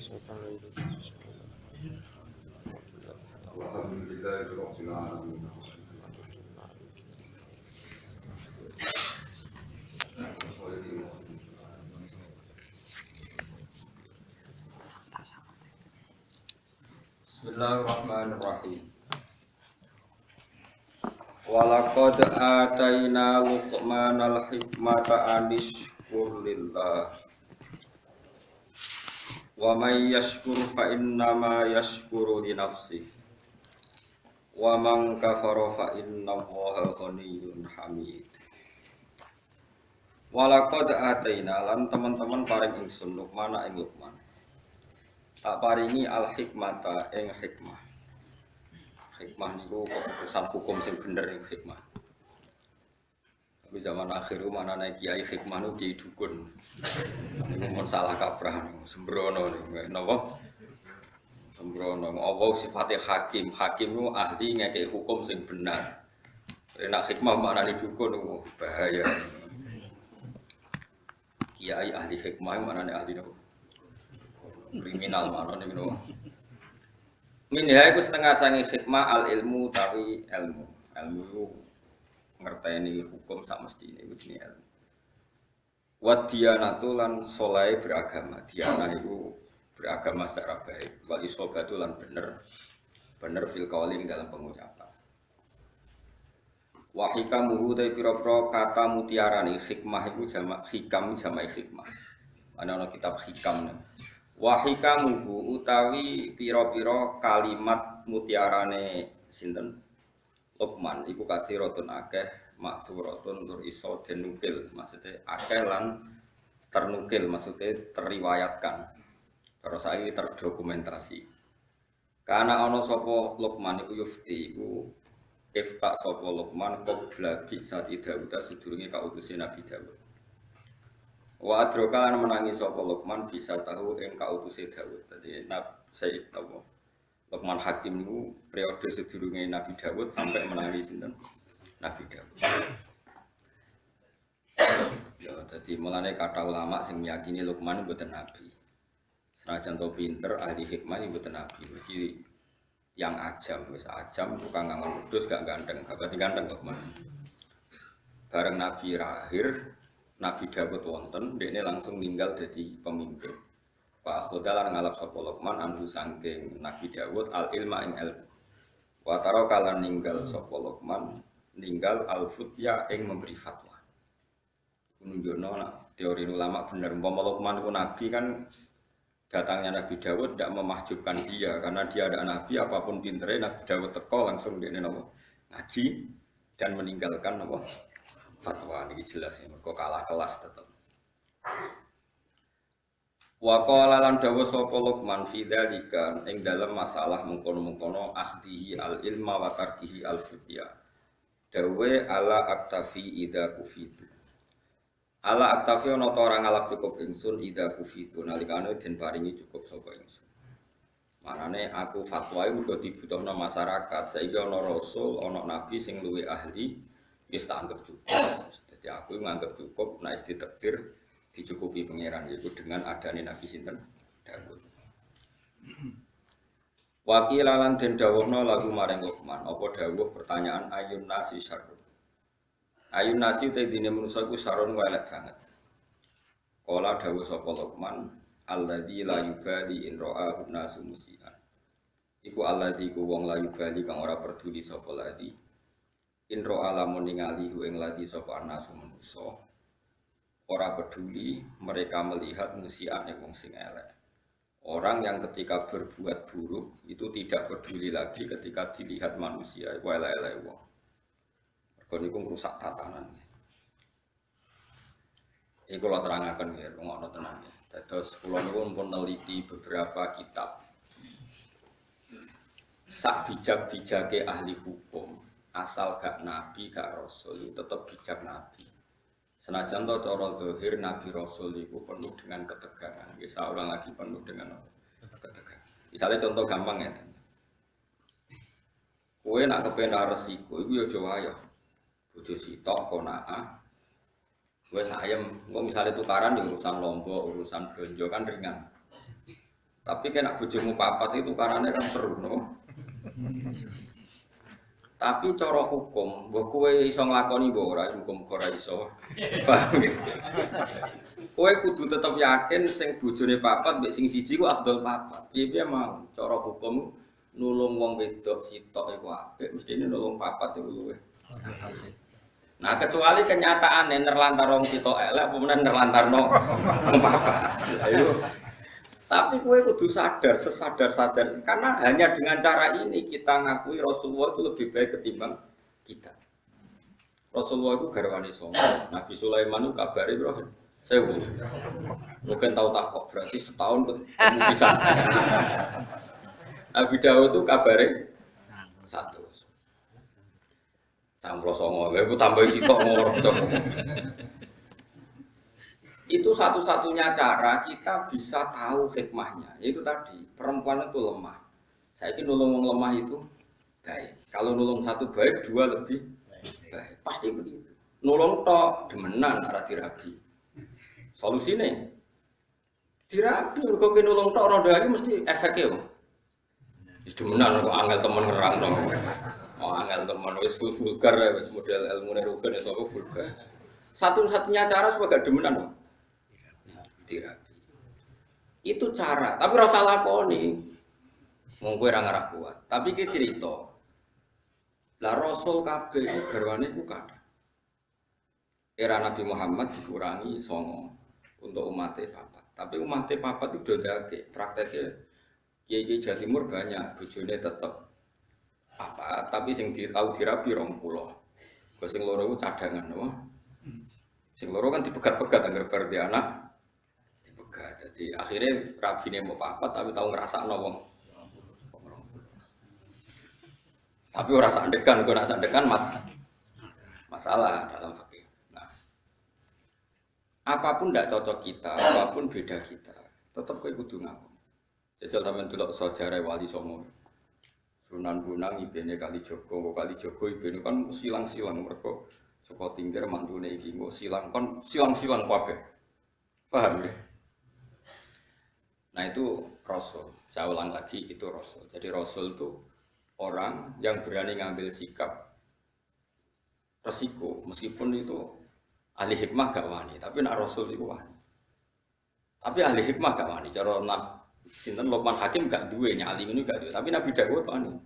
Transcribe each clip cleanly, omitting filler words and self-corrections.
Bismillahirrahmanirrahim. Walaqad atayna Luqmanal hikmata anishkur lillah. Wa may yashkur fa innama yashkuru li nafsihi. Wa man kafara fa innallaha ghaniyyun hamid. Walaqad atayna lan teman-teman paring ingsun Luqman ing Luqman. Tak paringi al hikmata ing hikmah. Hikmah niku keputusan hukum sing bener ing hikmah. Tapi zaman akhir mana nek kiai hikmah niku kiai dukun. Niku mun salah kaprah sembrono niku napa? Sembrono. Allah sifate hakim. Hakim niku ahli ngekeki hukum sing benar. Nek hikmah maknane dukun niku bahaya. Kiai ahli hikmah maknane ahli niku kriminal mana nih no. Minha iku setengah sangi hikmah al ilmu tapi ilmu ngerteni hukum sak mestine iku jenenge ilmu. Wa diyanatu lan saleh beragama. Diyanah iku beragama secara baik. Wal isobatu lan bener fil qauli dalam pengucapan. Wa hikamuhu ta pira-pira kata mutiarane hikmah iku jamak hikam jamak hikmah. Ana kitab hikam nih. Wahikamuhu utawi piro-piro kalimat mutiarane sinten Luqman iku katsiratun akeh maksuratun tur iso denukil maksudnya akeh lan ternukil maksudnya terriwayatkan terus saiki terdokumentasi karena ana sapa Luqman iku yufti iku ifta sapa Luqman qabla bi sati Daud sedurunge kautuse Nabi Daud. Wa adroka lan menangi sapa Luqman bisa tahu ing kautuse Daud. Dadi Sayyid Luqman Hakim niku periode sedurunge Nabi Daud sampai menangi sinten Nabi Daud. Ya dadi mulane kata ulama sing meyakini Luqman mboten nabi. Senajan to pinter ahli hikmah mboten nabi. Iki yang ajam wis ajam tukang ngangon wedhus gak ganteng, gak berarti ganteng Luqman. Bareng Nabi akhir Nabi Daud wonten, dekne langsung ninggal jadi pemimpin. Pak Khodalan ngalap sapa Luqman anhu saking Nabi Daud al ilma ing ilmu. Wa taro kala ninggal sapa Luqman ninggal al futya ing memberi fatwa. Nunjukno teori ulama bener umpama Luqman ku nabi kan datangnya Nabi Daud tidak memahjubkan dia karena dia ada nabi apapun pintere Nabi Daud teko langsung dekne napa ngaji dan meninggalkan napa fatwa ini jelas ya, kok kalah kelas tetap. Wa qala lan dawu sapa Luqman fi dzalika ing dalam masalah mengkono-mengkono akhdihi al ilma wa tarkihi al fitya. Dawe ala aktafi idza kufitu. Ala aktafi ana ta ora ngalap cukup ingsun idza kufitu nalikane den paringi cukup sapa ingsun. Manane aku fatwa iku dibutuhno masyarakat, saiki ana rasul, ana nabi sing luwih ahli wis tak anggap cukup. Jadi aku menganggap cukup nek ditakdir dicukupi pangeran yaitu dengan adanya Nabi sinten Daud. Wakil lan den dawuhna lagu maring Luqman, apa dawuh pertanyaan ayun nasi syarrun. Ayun nasi te dine manusa iku syarrun elek banget. Kala dawuh sapa Luqman, alladzi la yubali in ra'ahu nasu musian. Iku alladzi ku wong la yubali kang ora peduli sapa ladzi. Inro alamun ningali hu ing ladi sapa anas manusa ora peduli mereka melihat musian wong sing elek. Orang yang ketika berbuat buruk itu tidak peduli lagi ketika dilihat manusia iku elek-elek wong. Mergo niku ngrusak tatanan. Iki kula terangaken ya ngono tenan ya. Dados kula niku pun neliti beberapa kitab. Sak bijak-bijake ahli hukum asal gak nabi gak rasul tetap bijak nabi. Senajan to cara zahir nabi rasul itu penuh dengan ketegangan. Nggih saulang lagi penuh dengan ketegangan. Misalnya contoh gampang ya. Kowe nak kepen resiko iku ya aja wayah. Bojo sitok konaa. Kowe sayem, engko misale tukaran di urusan lombok, urusan belanja kan ringan. Tapi kena bojomu papat itu karane kan seru no. Tapi cara hukum, mbok kowe iso nglakoni mbok ora hukum ora iso. Paham ya? Kowe kudu tetep yakin sing bojone papat mbek sing siji ku afdol papat. Piye-piye mau cara hukum nulung wong wedok sitok iku apik, mestine nulung papat iku luwih. Nah, kecuali kenyataane nerlantar wong sitok elek apa menen nerlantarno wong papat. Ayo. Tapi kowe kudu sadar, sesadar saja karena hanya dengan cara ini kita ngakui Rasulullah itu lebih baik ketimbang kita. Rasulullah itu garwane songo. Nabi Sulaiman itu kabare bro. Sewu. Mungkin tahu tak kok berarti setahun ketemu bisa. Nabi Dawud itu kabare 100. Samplo songo, lha iku tambahi sitok ngono cocok. Itu satu-satunya cara kita bisa tahu hikmahnya. Yaitu tadi, perempuan itu lemah. Saya ini nulung orang lemah itu baik. Kalau nulung satu baik, dua lebih baik. Pasti begitu. Nulung tok demenan arah dirabi. Solusinya dirabi. Kalau kita nulung tok roda ini mesti efeknya. Demenan kok angel temen ngerang dong. Oh angel temen wis vulgar ya, model ilmu nerugen ya sopo vulgar. Satu-satunya cara supaya gak demenan. Terapi. Itu cara, tapi rasa lakoni. Mau kowe ora ngarah kuat, tapi ki cerita. Lah Rasul kabeh garwane ku kathah. Era Nabi Muhammad dikurangi 9 untuk umatnya papat. Tapi umatnya papat itu dodake. Prakteknya kiai-kiai Jawa Timur banyak, bojone tetep apa, tapi sing tahu dirabi 20. Kok sing loro ku cadangan, no? Sing loro kan dipegat-pegat anggar bar di anak. Jadi akhirnya rabine mau papat tapi tahu ngerasakno wong. Tapi ora sandekan, kok ora sandekan masalah dalam fikih. Nah, apapun tidak cocok kita, apapun beda kita, tetap kowe kudu ngaku. Jajal sampean delok sejarah Wali Songo. Sunan Bonang ibene Kalijogo, Kalijogo ibene kan silang-silang mergo saka Tingkir mantune iki kok silang kon silang-silang kabeh. Paham ya? Nah itu Rasul, saya ulang lagi itu Rasul. Jadi Rasul itu orang yang berani ngambil sikap resiko, meskipun itu ahli hikmah gak wani, tapi nak Rasul itu wani. Tapi ahli hikmah gak wani, cara sinten Luqman Hakim gak duwe, nyali ini gak duwe, tapi Nabi Dawud wani.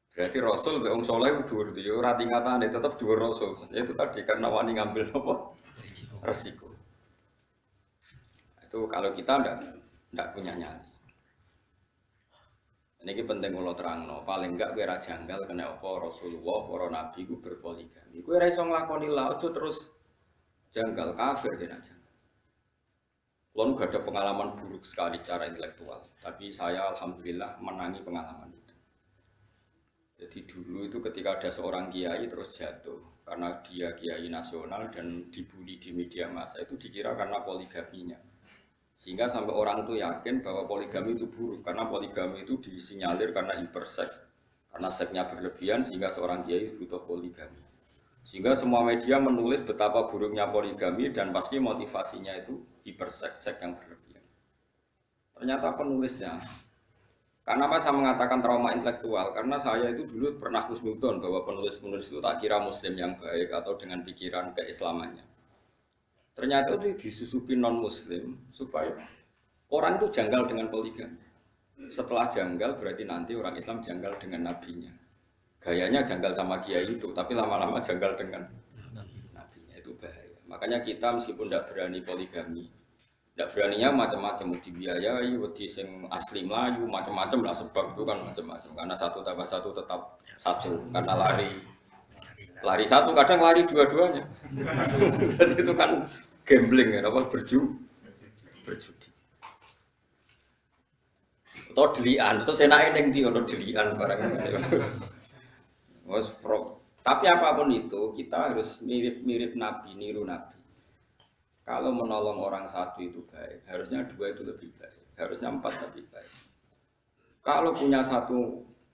Berarti Rasul wong saleh dhuwur dia ora tingkatane tetep dhuwur Rasul. Itu tadi karena wani ngambil apa? Resiko. Itu kalau kita ndak punya nyali. Ini penting kalau terangno, paling enggak kowe ra janggal kena apa Rasulullah, para nabi ku berpoligami. Kowe ora iso nglakoni la aja terus janggal kafir kena janggal. Kulo gak ada pengalaman buruk sekali secara intelektual, tapi saya alhamdulillah menangi pengalaman itu. Jadi dulu itu ketika ada seorang kiai terus jatuh karena dia kiai nasional dan dibully di media massa itu dikira karena poligaminya. Sehingga sampai orang itu yakin bahwa poligami itu buruk karena poligami itu disinyalir karena hiperseks, karena seksnya berlebihan sehingga seorang kiai butuh poligami. Sehingga semua media menulis betapa buruknya poligami dan pasti motivasinya itu hiperseks, seks yang berlebihan. Ternyata penulisnya, karena apa saya mengatakan trauma intelektual? Karena saya itu dulu pernah husnudzon bahwa penulis-penulis itu tak kira muslim yang baik atau dengan pikiran keislamannya. Ternyata itu disusupi non-muslim supaya orang itu janggal dengan poligami. Setelah janggal berarti nanti orang Islam janggal dengan nabinya. Gayanya janggal sama kiai itu, tapi lama-lama janggal dengan nabinya, itu bahaya. Makanya kita meskipun tidak berani poligami, tidak beraninya macam-macam, dibiayai, wedi sing asli Melayu, macam-macam lah sebab itu kan macam-macam. Karena 1 tambah 1 tetap 1, karena lari 1 kadang lari dua-duanya. Jadi itu kan gambling ya, apa berjudi. Atau delian, itu senake ning ndi ono delian barang. Tapi apapun itu kita harus mirip-mirip Nabi, niru Nabi. Kalau menolong orang 1 itu baik, harusnya 2 itu lebih baik, harusnya 4 lebih baik. Kalau punya 1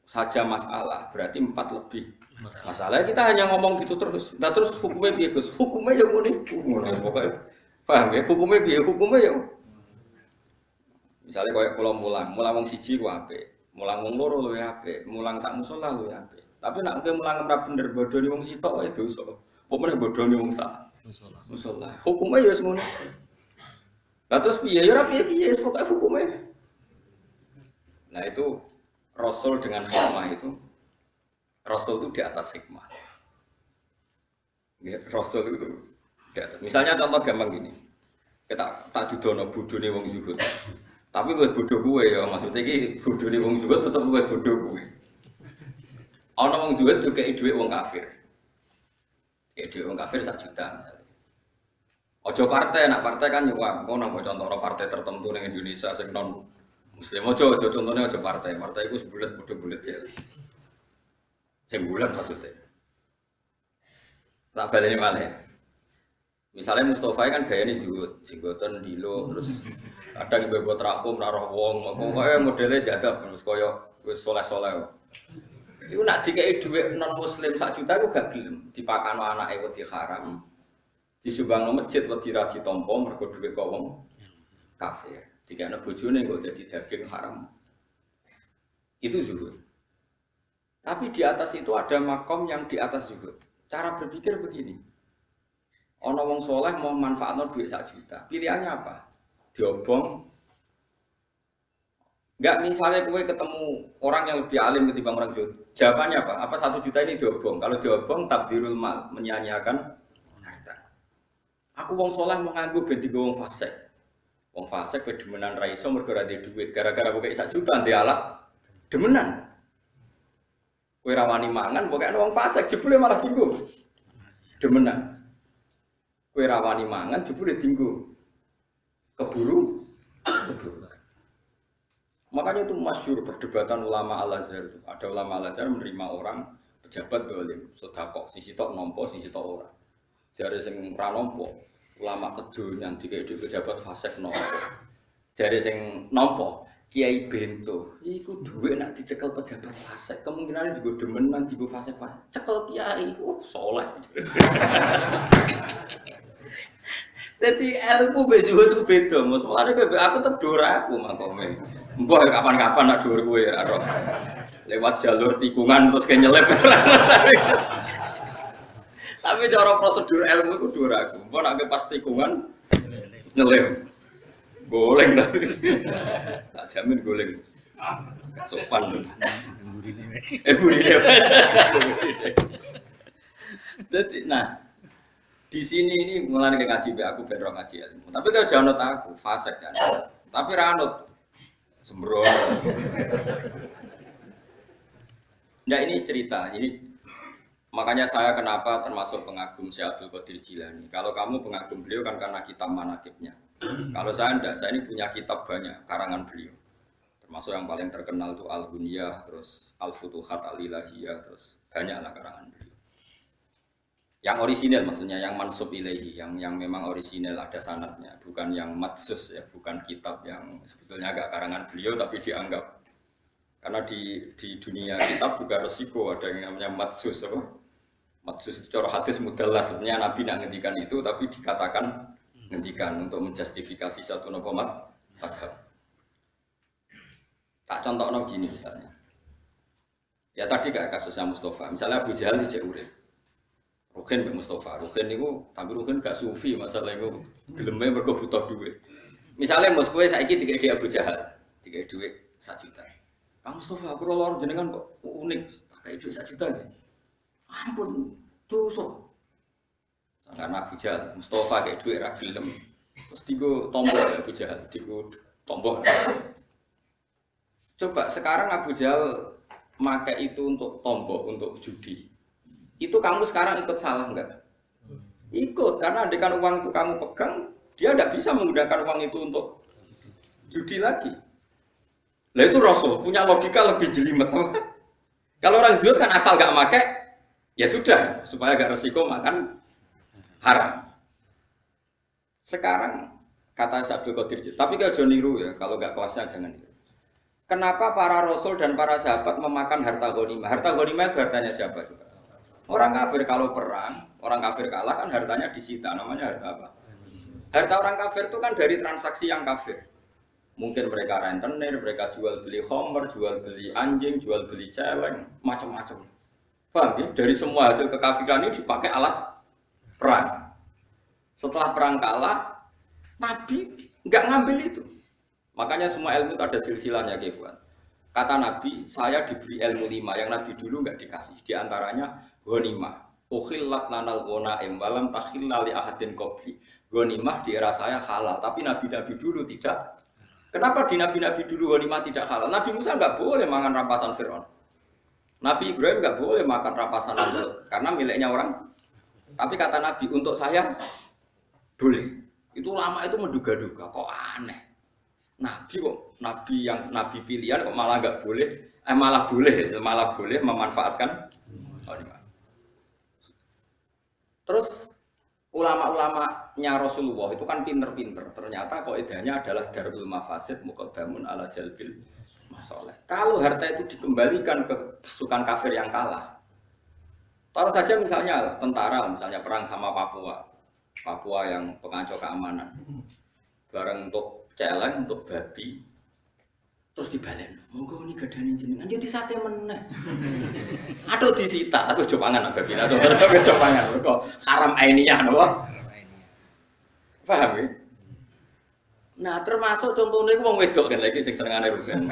saja masalah, berarti 4 lebih. Masalahnya kita hanya ngomong gitu terus. Nah terus hukumnya piye, Gus? Hukumnya ya ngono pokoknya. Paham ya? Hukumnya piye? Hukumnya ya Misalnya kayak pulau mulang wong siji ku apik, mulang wong loro luwih apik, mulang sak musala luwih apik. Tapi nak kowe mulang ora bener bodoni wong sitok wae dosa. Apa meneh bodoni wong sak musala. Hukume ya wis ngono. Lah terus piye ya ora piye-piye pokoke hukume. Nah itu Rasul dengan hikmah itu Rasul itu di atas hikmah. Ya, Rasul itu di atas. Misalnya contoh gampang gini. Kita tak judono bodone wong zuhud. Tapi luwih bodho kowe ya, maksudnya iki bodhone wong zuhud tetep luwih bodho kowe. Ana wong zuhud dikeki dhuwit wong kafir. Dikeki dhuwit wong kafir 1 juta misalnya. Ojo partai, nak partai kan nyuwak. Ngono nang contohno partai tertentu ning Indonesia sing non muslim ojo contohnya ojo partai. Partai iku sebulet bodho bulet ya. Sing bulet maksudnya. Tak baleni malih. Misalnya Mustafa kan gayanya zuhud, jenggotan dilo, terus kadang bebo trakum, naruh wong, pokoknya modelnya jadab, terus koyo wis soleh-soleh. Iku nak dikei dhuwit non muslim 1 juta iku gak gelem, dipakano anake wedi haram. Disumbangno masjid wedi ra ditampa mergo dhuwit kok wong kafir. Dikene bojone kok dadi daging haram. Itu zuhud. Tapi di atas itu ada makom yang di atas zuhud. Cara berpikir begini. Ono wong soleh mau manfaatno duit 1 juta. Pilihannya apa? Diobong. Enggak misalnya kowe ketemu orang yang lebih alim ketimbang orang zuhud. Jawabannya apa? Apa 1 juta ini diobong? Kalau diobong tabdirul mal, menyia-nyiakan harta. Aku wong soleh mau nganggo ben dienggo wong fasik. Wong fasik kowe demenan ra iso mergo ra duwe duit. Gara-gara kowe 1 juta ndek alat demenan. Kowe ra wani mangan pokoke wong fasik jebule malah dienggo. Demenan. Kowe ra wani mangan jebule dienggo keburu. Makanya itu masyhur perdebatan ulama Al-Azhar. Ada ulama Al-Azhar menerima orang pejabat dolim, sedekah sing sitok nampa sing sitok ora. Jare sing ora nampa ulama kedonyan dikek pejabat fasik nampa. Jare sing nampa Kiai Bento, iku dhuwit nek dicekel pejabat fasik, kemungkinane digo demenan digo fasik. Cekel kiai, saleh. Jadi ilmu bejuhud itu beda, maksudnya aku tetap dora aku makome. Mbah kapan-kapan nak dhuwur kowe ya ora. Lewat jalur tikungan terus ke nyelip. Tapi cara prosedur ilmu itu dhuwur aku. Mbah nek pas tikungan nyelip. Goleng dah. Tak jamin goleng. Sopan. Burine. Jadi nah di sini ini mulai ngaji be aku ben ro ngaji ilmu. Tapi kalau jangan aku fasik kan. Tapi ranut sembrono. Nah ini cerita, ini makanya saya kenapa termasuk pengagum Syekh Abdul Qadir Jilani. Kalau kamu pengagum beliau kan karena kitab manaqibnya. Kalau saya enggak, saya ini punya kitab banyak karangan beliau. Termasuk yang paling terkenal itu Al-Ghunyah, terus Al-Futuhat Al-Ilahiyah, terus banyaklah karangan beliau. Yang orisinal maksudnya, yang mansub ilaihi, yang memang orisinal ada sanadnya, bukan yang matsus ya, bukan kitab yang sebetulnya agak karangan beliau tapi dianggap. Karena di dunia kitab juga resiko ada yang namanya matsus apa? Matsus itu cara hadis mudallah sebenarnya Nabi nak ngendikan itu tapi dikatakan ngendikan untuk menjustifikasi satu nopomat madhab. Tak contohnya begini misalnya. Ya tadi kayak kasusnya Mustafa, misalnya Abu Jahal di urip. Ruhin Mbak Mustafa, Ruhin itu, tapi Ruhin gak sufi masalah itu gelemnya mergo butuh duit. Misalnya Mas kowe saiki dikek di Abu Jahal, dikek duit 1 juta. Kang Mustafa, aku lor jenengan kok unik, tak kayak duit 1 juta nggih. Ampun, dosa. Karena Abu Jahal, Mustafa kayak duit ra gelem. Terus digo tombol Abu Jahal, digo tombol. Coba sekarang Abu Jahal pakai itu untuk tombol, untuk judi. Itu kamu sekarang ikut salah enggak? Ikut, karena andaikan uang itu kamu pegang, dia tidak bisa menggunakan uang itu untuk judi lagi. Lah itu Rasul punya logika lebih jelimet. Kalau orang zuhud kan asal enggak pakai, ya sudah, supaya enggak resiko makan haram. Sekarang kata Abdul Qadir, tapi kalau jangan niru ya, kalau enggak kelasnya jangan niru. Kenapa para Rasul dan para sahabat memakan harta ghanimah? Harta ghanimah itu hartanya siapa juga? Orang kafir kalau perang, orang kafir kalah kan hartanya disita, namanya harta apa? Harta orang kafir itu kan dari transaksi yang kafir. Mungkin mereka rentenir, mereka jual beli homer, jual beli anjing, jual beli celeng, macam-macam. Paham ya? Dari semua hasil kekafiran ini dipakai alat perang. Setelah perang kalah, Nabi nggak ngambil itu. Makanya semua ilmu itu ada silsilahnya, Kefwan. Kata Nabi, saya diberi ilmu 5 yang Nabi dulu nggak dikasih. Di antaranya ghanimah. Ukhillat lanal ghanaim walam takhilla li ahadin qabli. Ghanimah di era saya halal, tapi nabi-nabi dulu tidak. Kenapa di nabi-nabi dulu ghanimah tidak halal? Nabi Musa nggak boleh makan rampasan Firaun. Nabi Ibrahim nggak boleh makan rampasan Namrud karena miliknya orang. Tapi kata Nabi, untuk saya boleh. Itu lama itu menduga-duga, kok aneh. Nabi kok, nabi pilihan kok malah nggak boleh, malah boleh memanfaatkan ghanimah. Terus ulama-ulamanya Rasulullah itu kan pinter-pinter. Ternyata kaidahnya adalah darul mafasid muqaddamun ala jalbil masalih. Kalau harta itu dikembalikan ke pasukan kafir yang kalah. Taruh saja misalnya tentara, misalnya perang sama Papua yang pengacau keamanan. Bareng untuk celeng, untuk babi. Terus dibalik. Monggo ini gadane jenengan jadi sate meneh. Aduh disita, tapi coba pangan babi. Tapi coba pangan. Kok haram ainiyah napa? Paham ya? Nah, termasuk contohnya itu wong wedok kan lagi sing senengane rugen.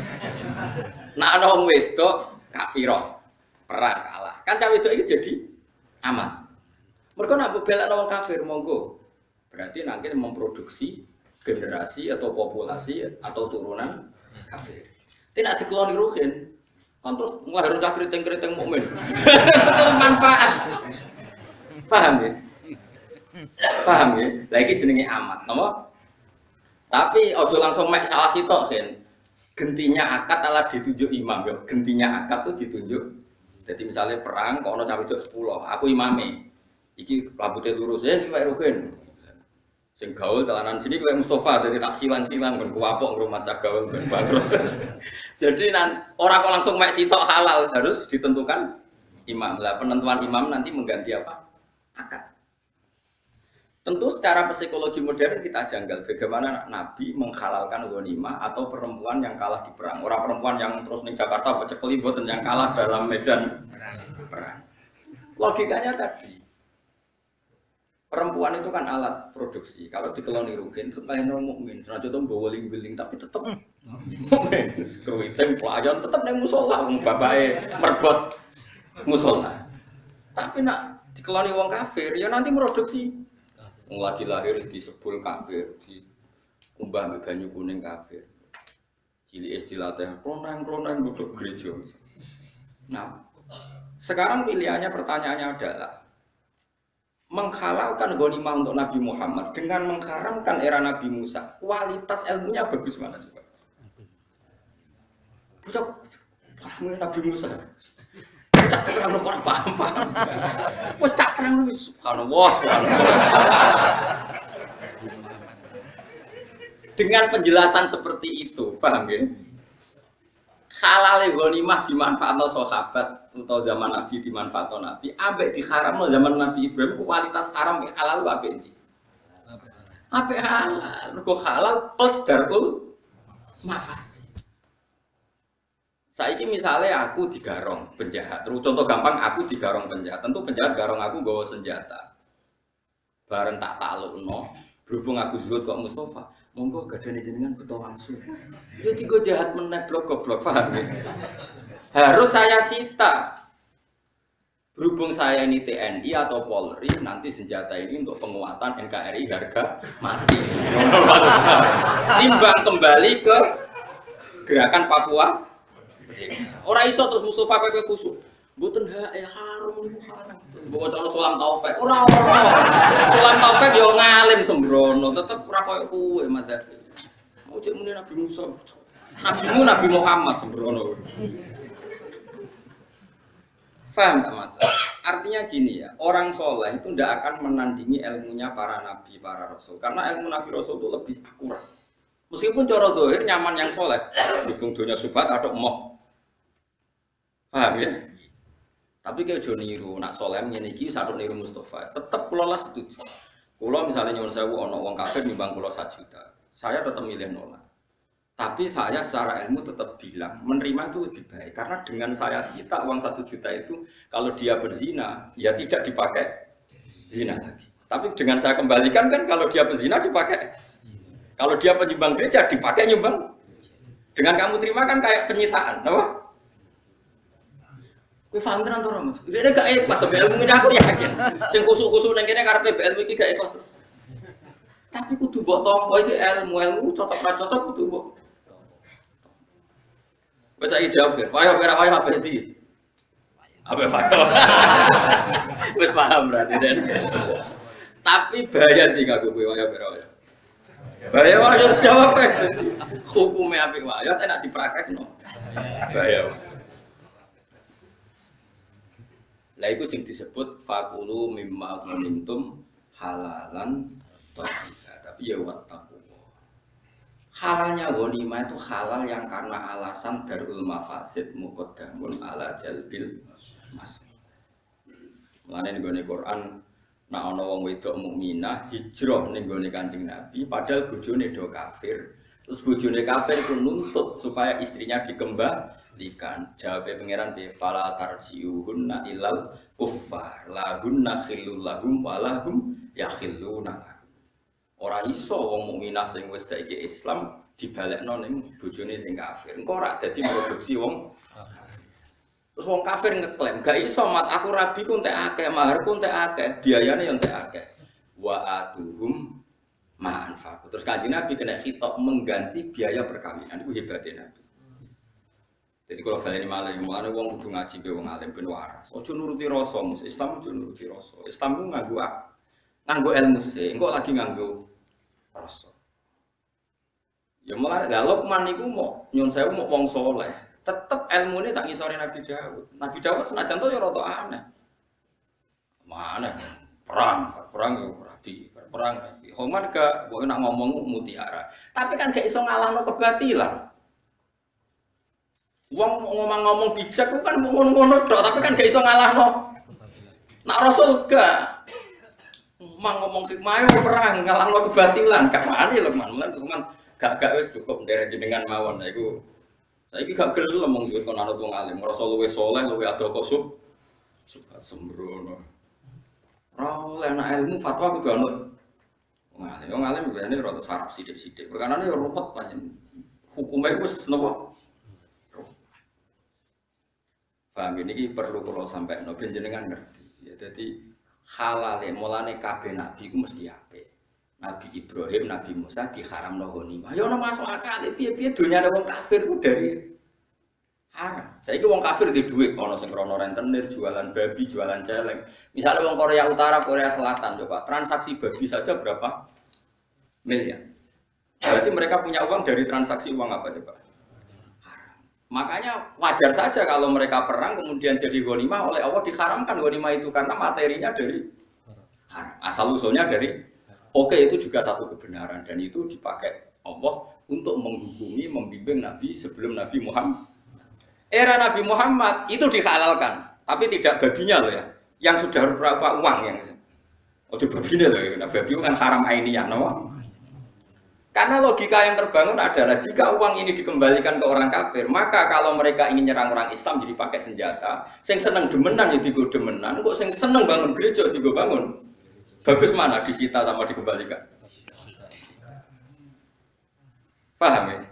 Nah, ana wong wedok kafirah, perang kalah. Kan cah wedok iki jadi aman. Mergo nek belakno wong kafir monggo. Berarti nanti memproduksi generasi atau populasi atau turunan kafir. Tidak dikeloni ruhin. Kan terus nglahirno kriting-kriting mukmin. Manfaat. Paham ya? Paham ya? Lah iki jenenge amat, napa? Tapi ojo langsung mek salah sitok, Gen. Gentinya akad ala ditunjuk imam ya. Gentinya akad tuh ditunjuk. Jadi misalnya perang kok ono cah wedok 10, aku imame. Iki rambutnya lurus, sing mek ruhin. Sing gaul celanan sini kayak Mustafa dari tak silang-silang ben kuwapok rumah cah gaul ben bangkrut. Jadi orang kok langsung mek sitok halal harus ditentukan imam. Lah penentuan imam nanti mengganti apa? Akad. Tentu secara psikologi modern kita janggal bagaimana Nabi menghalalkan ghanimah atau perempuan yang kalah di perang. Orang perempuan yang terus ning Jakarta pecekeli boten yang kalah dalam medan perang. Logikanya tadi perempuan itu kan alat produksi. Kalau dikeloni rugen itu kayak orang mukmin. Senajan itu bawa ling-ling tapi tetap mukmin. Kruiting pelayan tetap neng musola. Bapaknya mergot musola. Tapi nak dikeloni wong kafir ya nanti produksi. Wong lagi lahir di sebul kafir, di umbah banyu kuning kafir. Cilik dilatih klonang-klonang duduk gereja. Nah, sekarang pilihannya pertanyaannya adalah menghalalkan ghanimah untuk Nabi Muhammad dengan mengharamkan era Nabi Musa, kualitas ilmunya bagus mana coba? Bocah Nabi Musa. Tak terang orang paham. Wes tak terang subhanallah. Dengan penjelasan seperti itu, paham ya? Halal ghanimah dimanfaatkan sahabat atau zaman Nabi dimanfaatkan Nabi, ambek diharamno zaman Nabi Ibrahim kualitas haram ke halal wae iki. Apik halal, mergo halal plus darul mafas. Saiki misalnya aku digarong penjahat, terus contoh gampang aku digarong penjahat, tentu penjahat garong aku bawa senjata. Bareng tak taklukno, berhubung aku zuhud kok Mustafa, monggo gadane jenengan butuh langsung. Ya digo jahat meneh blok goblok paham ya? Harus saya sita. Berhubung saya ini TNI atau Polri, nanti senjata ini untuk penguatan NKRI harga mati. Timbang kembali ke gerakan Papua. Orang iso terus Mustafa PP kusuk. Mboten harum niku haram. Mbok cara Sulam Taufik. Ora ono. Sulam Taufik yo ngalim sembrono, tetep ora koyo kowe madzhab. Mau cek muni Nabi Musa. Nabi Muhammad sembrono. Faham tak Mas? Artinya gini ya, orang soleh itu tidak akan menandingi ilmunya para nabi, para rasul. Karena ilmu nabi rasul itu lebih akurat. Meskipun cara dohir nyaman yang soleh, dukung dunia subhat atau emoh. Paham ya? Tapi kayak jo niru, nak soleh ngene iki satu niru Mustafa. Tetap kula lah setuju. Kula misalnya nyuwun sewu ana wong kafir nimbang kula 1 juta. Saya tetap milih nolak. Tapi saya secara ilmu tetap bilang menerima itu lebih baik karena dengan saya sita uang 1 juta itu kalau dia berzina ya tidak dipakai zina lagi. Tapi dengan saya kembalikan kan kalau dia berzina dipakai. Kalau dia penyumbang gereja dipakai nyumbang. Dengan kamu terima kan kayak penyitaan, apa? Kowe paham tenan to, Mas? Dia gak ikhlas sampai ilmu ini aku yakin. Sing kusuk-kusuk nang kene karepe ilmu iki gak ikhlas. Tapi kudu mbok tampa iki ilmu cocok ra cocok kudu mbok. Wes saiki jawab, wayo ora wayo apa iki? Apa wayo? Wes paham berarti Den. Tapi bahaya iki aku kowe wayo ora wayo. Bahaya wayo harus jawab ae. Hukume apik wayo enak dipraktekno. Bahaya. Lah itu sing disebut fakulu mimma ghanimtum halalan thayyiba. Tapi ya wattaqullah. Halalnya ghanimah itu halal yang karena alasan darul mafasid muqaddamun ala jalbil mas. Mulane nggone Quran nek ana wong wedok mukminah hijrah ning gone Kanjeng Nabi padahal bojone do kafir. Terus bojone kafir ku nuntut supaya istrinya dikembalikan. Jawabe pangeran bi fala tarjiuhunna ilal kuffar lahunna khillul lahum walahum yakhilluna. Ora iso wong mukminah sing wis saiki Islam dibalekno ning bojone sing kafir. Engko ora dadi produksi wong kafir. Terus wong kafir ngeklaim, gak iso mat aku rabi ku entek akeh, mahar ku entek akeh, biayane yo entek akeh. Wa atuhum ma'anfaqu. Terus Kanjeng Nabi kena khitab mengganti biaya perkawinan. Iku hebatnya Nabi. Jadi kalau baleni malih, mulane wong kudu ngaji be wong alim ben waras. Aja nuruti rasa, mus Islam aja nuruti rasa. Islam ku nganggo ilmu sih, engko lagi nganggo rasa. Ya mulane lha Luqman niku mau nyun sewu mau wong saleh. Tetep ilmune sak ngisore Nabi Daud. Nabi Daud senajan to ya rada aneh. Mana perang yo rabi, perang rabi. Homan gak mbok nak ngomong mutiara. Tapi kan gak iso ngalahno kebatilan. Wong ngomong bijak ku kan ngono-ngono tok, tapi kan gak iso ngalahno. Nak Rasul gak ngomong hikmah perang ngalahno kebatilan, gak wani lho man. Cuman gak wis cukup nderek jenengan mawon. Nah iku saiki gak gelem mung kon anut wong alim, ngrasa luwih saleh, luwih ado kosub. Suka sembrono. Ora oleh ana ilmu fatwa kudu anut wong alim. Wong alim biasane rada sarap sithik-sithik. Perkarane yo ruwet pancen. Hukume wis napa? Paham ini perlu kalau sampai ben jenengan ngerti. Ya jadi halale mulane kabeh nabi ku mesti apik. Nabi Ibrahim, Nabi Musa diharamno ghanimah. Ya ora masuk akal piye-piye dunyane wong kafir ku dari haram. Saiki wong kafir di dhuwit ana sing krana rentenir, jualan babi, jualan celeng. Misalnya wong Korea Utara, Korea Selatan coba transaksi babi saja berapa miliar. Berarti mereka punya uang dari transaksi uang apa coba? Makanya wajar saja kalau mereka perang kemudian jadi ghanimah oleh Allah diharamkan ghanimah itu karena materinya dari haram. Asal usulnya dari itu juga satu kebenaran dan itu dipakai Allah untuk menghukumi, membimbing Nabi sebelum Nabi Muhammad. Era Nabi Muhammad itu dihalalkan, tapi tidak babinya loh ya. Yang sudah berapa uang yang ojo babinya loh ya. Nah, babi kan haram ainiyah, no? Karena logika yang terbangun adalah jika uang ini dikembalikan ke orang kafir, maka kalau mereka ingin nyerang orang Islam jadi pakai senjata, sing seneng demenan ya digo demenan, kok sing seneng bangun gereja digo bangun. Bagus mana disita sama dikembalikan? Disita. Paham ya?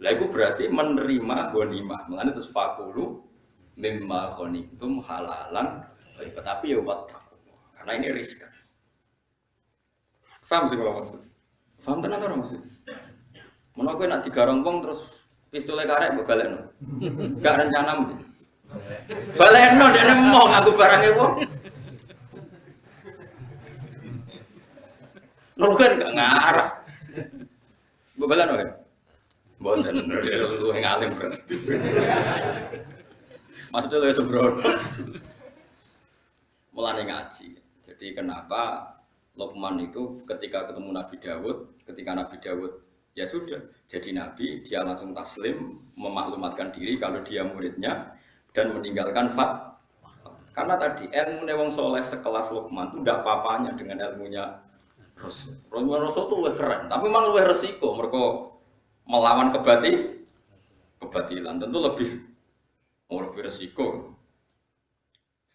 Lah itu berarti menerima ghanimah. Mulane terus fakulu mimma ghanimtum halalan, tapi ya wattaqullah. Karena ini riskan. Paham sih kalau maksud? Paham tenan ora maksud? Menawa kowe nak digarong wong terus pistole karek mbok balekno. Gak rencana. Balekno ndekne mau nganggo barange wong. Nurukan gak ngarah. Mbok balekno ya. Mboten luwih ngalim berarti. Maksudnya luwih sembrono. Mulane ngaji. Jadi kenapa Luqman itu ketika ketemu Nabi Daud, ketika Nabi Daud ya sudah jadi Nabi, dia langsung taslim, memaklumatkan diri kalau dia muridnya dan meninggalkan fat. Karena tadi ilmu wong soleh sekelas Luqman itu tidak apa-apanya dengan ilmunya Rasul. Rasul itu lebih keren, tapi memang lebih resiko. Mereka melawan kebatilan tentu lebih resiko.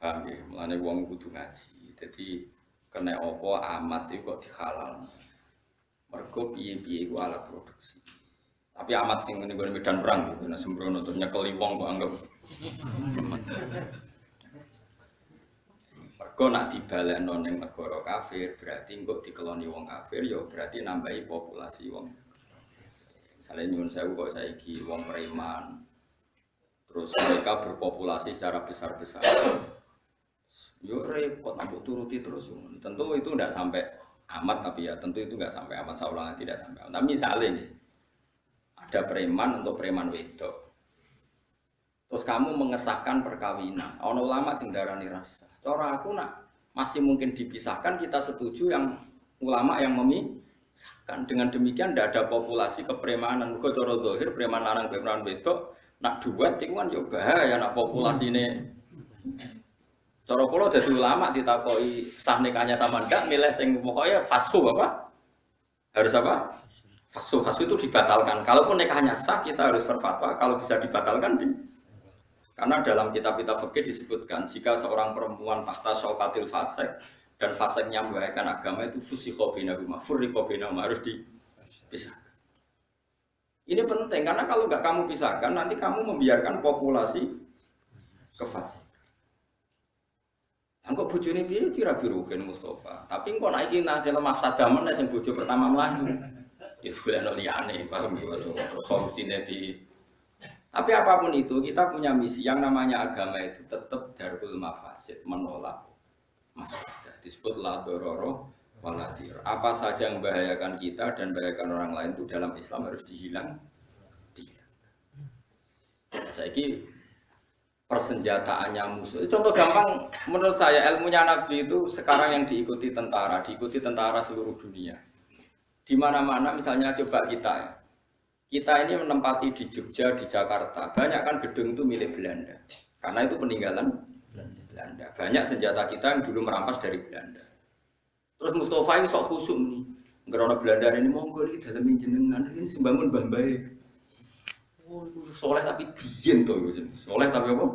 Paham ya? Mulane wong kudu ngaji. Jadi kena apa amat itu kok dihalal. Mergo piye-piye iku alat produksi. Tapi amat sing ngene medan perang gitu, nek sembrono terus nyekeli wong kok anggap. Mergo nak dibalekno ning negara kafir berarti engko dikeloni wong kafir ya berarti nambahi populasi wong. Misalnya nyuwun sewu kok saiki wong preman. Terus mereka berpopulasi secara besar-besaran. Yo repot nak turuti terus. Tentu itu tidak sampai amat tapi ya tentu itu enggak sampai amat saulang tidak sampai. Nah, misalnya nih ada preman untuk preman wedok. Terus kamu mengesahkan perkawinan. Ono ulama sing darani rasa. Cara aku nak masih mungkin dipisahkan kita setuju yang ulama yang memisahkan. Dengan demikian tidak ada populasi kepremanan. Mergo cara zahir preman lanang preman wedok nak duet iku kan yo bahaya nak populasi ini. Cara kula dadi ulama ditakoki sah nikahnya sama ndak milih sing pokoknya fasku apa? Harus apa? Fasku itu dibatalkan. Kalaupun nikahnya sah kita harus berfatwa kalau bisa dibatalkan karena dalam kitab-kitab fikih disebutkan jika seorang perempuan tahta syaukatil fasik dan fasiknya membahayakan agama itu fusikha bainahuma furriqa bainahuma harus dipisahkan. Ini penting karena kalau enggak kamu pisahkan nanti kamu membiarkan populasi kefasikan. Engko bojone piye kira biruhin Mustafa. Tapi engko nek iki nak dalam mafsadah men sing bojo pertama mlayu. Ya golekno liyane, paham ya terus solusine di. Tapi apapun itu kita punya misi yang namanya agama itu tetap darul mafasid, menolak mafsadah. Disebut la dororo waladir. Apa saja yang membahayakan kita dan membahayakan orang lain itu dalam Islam harus dihilang. Saiki persenjataannya musuh. Contoh gampang menurut saya ilmunya Nabi itu sekarang yang diikuti tentara seluruh dunia. Di mana-mana misalnya coba kita ini menempati di Jogja, di Jakarta, banyak kan gedung itu milik Belanda. Karena itu peninggalan Belanda. Banyak senjata kita yang dulu merampas dari Belanda. Terus Mustafa ini sok khusuk nih. Karena Belanda ini monggo iki dalam jenengan ini sembangun mbah bae. Oh, soleh tapi dien tuh, soleh tapi apa?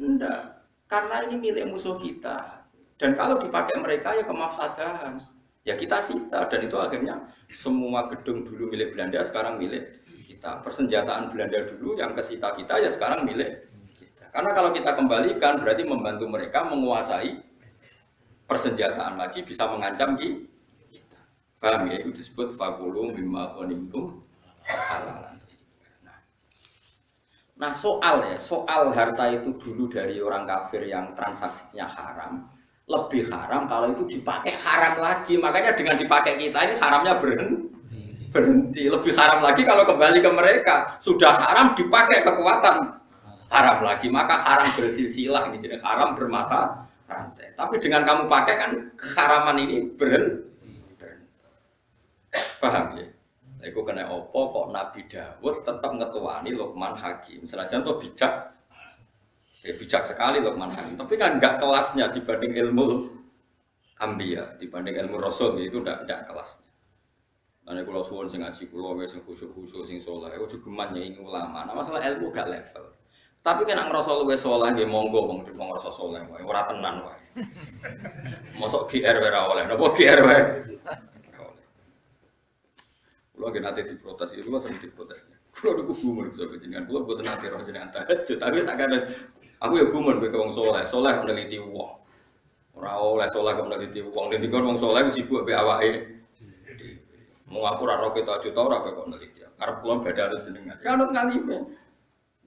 Enggak, karena ini milik musuh kita. Dan kalau dipakai mereka ya kemafsadahan. Ya kita sita dan itu akhirnya semua gedung dulu milik Belanda sekarang milik kita. Persenjataan Belanda dulu yang kesita kita ya sekarang milik kita. Karena kalau kita kembalikan berarti membantu mereka menguasai persenjataan lagi bisa mengancam kita. Paham ya? Itu disebut fakulu mimma ghanimtum halalan. Nah soal harta itu dulu dari orang kafir yang transaksinya haram lebih haram kalau itu dipakai haram lagi, makanya dengan dipakai kita ini haramnya berhenti. Lebih haram lagi kalau kembali ke mereka sudah haram dipakai kekuatan haram lagi, maka haram bersilsilah ini jadi haram bermata rantai. Tapi dengan kamu pakai kan keharaman ini berhenti. Paham ya? Iku kena opo kok Nabi Dawud tetap ngetuani Luqman Hakim. Senajan tuh bijak sekali Luqman Hakim. Tapi kan enggak kelasnya dibanding ilmu Ambiya, dibanding ilmu Rasul itu enggak kelasnya. Karena kalau suwon sing ngaji kulo, sing khusyuk sing soleh, aku juga geman nyanyi ulama. Nah masalah ilmu gak level. Tapi kan nang Rasul luwes soleh nggih monggo wong ngrasa soleh wae, ora tenan wae. Mosok GR wae ora oleh, napa GR wae? Kulo nggih nate diprotes, kulo sering diprotes. Kulo niku gumun iso jenengan, kulo mboten nate roh jenengan tahajud, tapi tak kadang aku ya gumun kowe wong soleh meneliti wong. Ora oleh soleh kok meneliti wong, nek dikon wong soleh wis sibuk mbek awake. Mau aku ora roh tahajud ora kok meneliti. Karep kulo badhe jenengan. Ya anut ngalime.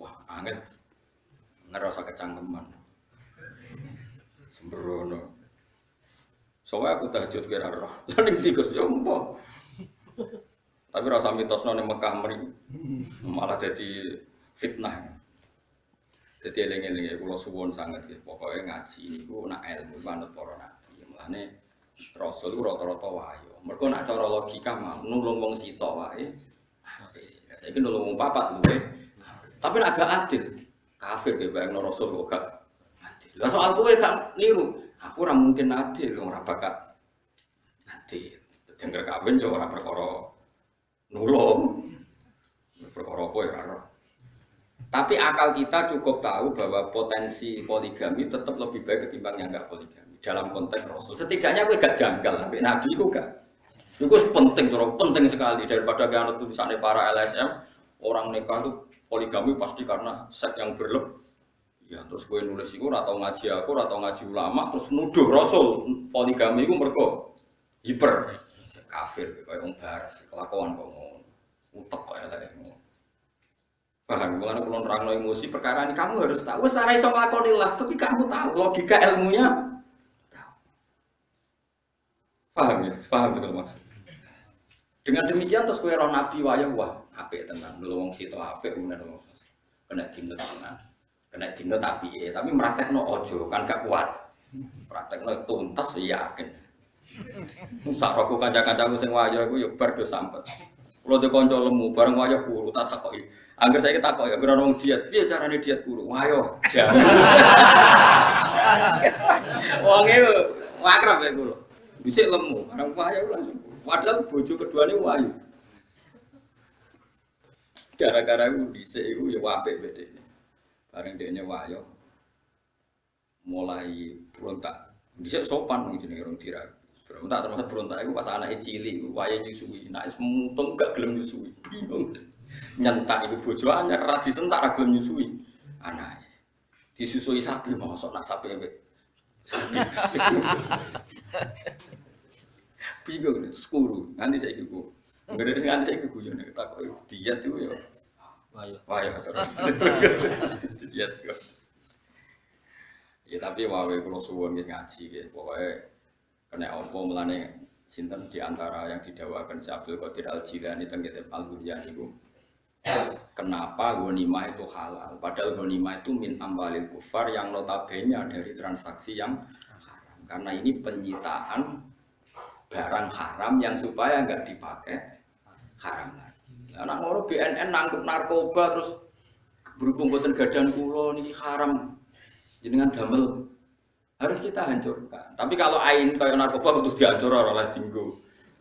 Wah, angel. Ngerasa kecangkeman. Sembrono. Soale aku tahajud kira roh. Lah ning tikus yo empo. Tapi rasa mitosno ning Mekah mriki malah jadi fitnah. Jadi eling-eling kula suwun sanget nggih. Pokoke ngaji niku nak ilmu manut para nabi. Mulane Rasul rata-rata wayo. Mergo nak cara logika mah nulung wong sitok wae. Nah, saiki nulung wong papat luwe. Tapi nek agak adil. Kafir ge bayangno Rasul kok gak adil. Lah soal kowe gak niru. Aku ora mungkin adil ora bakat adil. Jengger kawin yo ora perkara nulung. Perkara apa ya ora. Tapi akal kita cukup tahu bahwa potensi poligami tetap lebih baik ketimbang yang enggak poligami dalam konteks Rasul. Setidaknya gue gak janggal, sampai Nabi itu gak. Itu penting, penting sekali daripada yang tulisannya para LSM orang nikah itu poligami pasti karena seks yang berlebih. Ya terus gue nulis itu atau ngaji aku atau ngaji ulama terus nuduh Rasul poligami itu mergo hiper kafir kayak orang barat kelakuan kok ngono. Utek kok elek ngono. Paham, kalau kalau nerangno emosi perkara ini kamu harus tahu. Wes ora iso nglakonilah, tapi kamu tahu logika ilmunya. Tahu. Paham ya? Paham betul maksud. Dengan demikian terus kowe ora nabi wayah wah, apik tenan. Lho wong sito apik kemudian wong kena dinut tenan. Kena dinut tapi meraktekno ojo, kan gak kuat. Praktekno tuntas yakin. Sak roku kanca-kancaku sing wayah iku yo bar do sampet. Kulo de kanca lemu bareng wayah guru tak takoki. Angger saya takok ya ora wong diet, piye carane diet guru? Wayo, jangan. Wong e akrab ya kulo. Dhisik lemu, bareng wayo langsung. Padahal bojo keduane wayu. Gara-gara iku dhisik iku ya apik bedene. Bareng dekne wayo mulai berontak. Dhisik sopan wong jenenge rong dirabi. Berontak termasuk berontak iku pas anake cilik, wayahe nyusui. Nek wis mutung gak gelem nyusui. Bingung. Nyentak ibu bojo anyar ra disentak ra gelem nyusui anake. Disusui sapi mosok nak sapi sapi. Bingung skuru nganti saiki ku. Nggere sing nganti saiki guyon takok diet iku ya. Wayo terus. Diet kok. Ya tapi wae kula suwun ngaji nggih pokoke kena apa mulane sinten di antara yang didakwakan Syekh Abdul Qadir Al-Jilani teng kitab Al-Buryan iku. Kenapa ghanimah itu halal? Padahal ghanimah itu min amwalil kufar yang notabene dari transaksi yang haram. Karena ini penyitaan barang haram yang supaya enggak dipakai haram lagi. Anak ngono BNN nangkep narkoba terus berhubung boten gadan kula niki haram. Jenengan damel harus kita hancurkan. Tapi kalau ain kaya narkoba kudu dihancur ora oleh dinggo.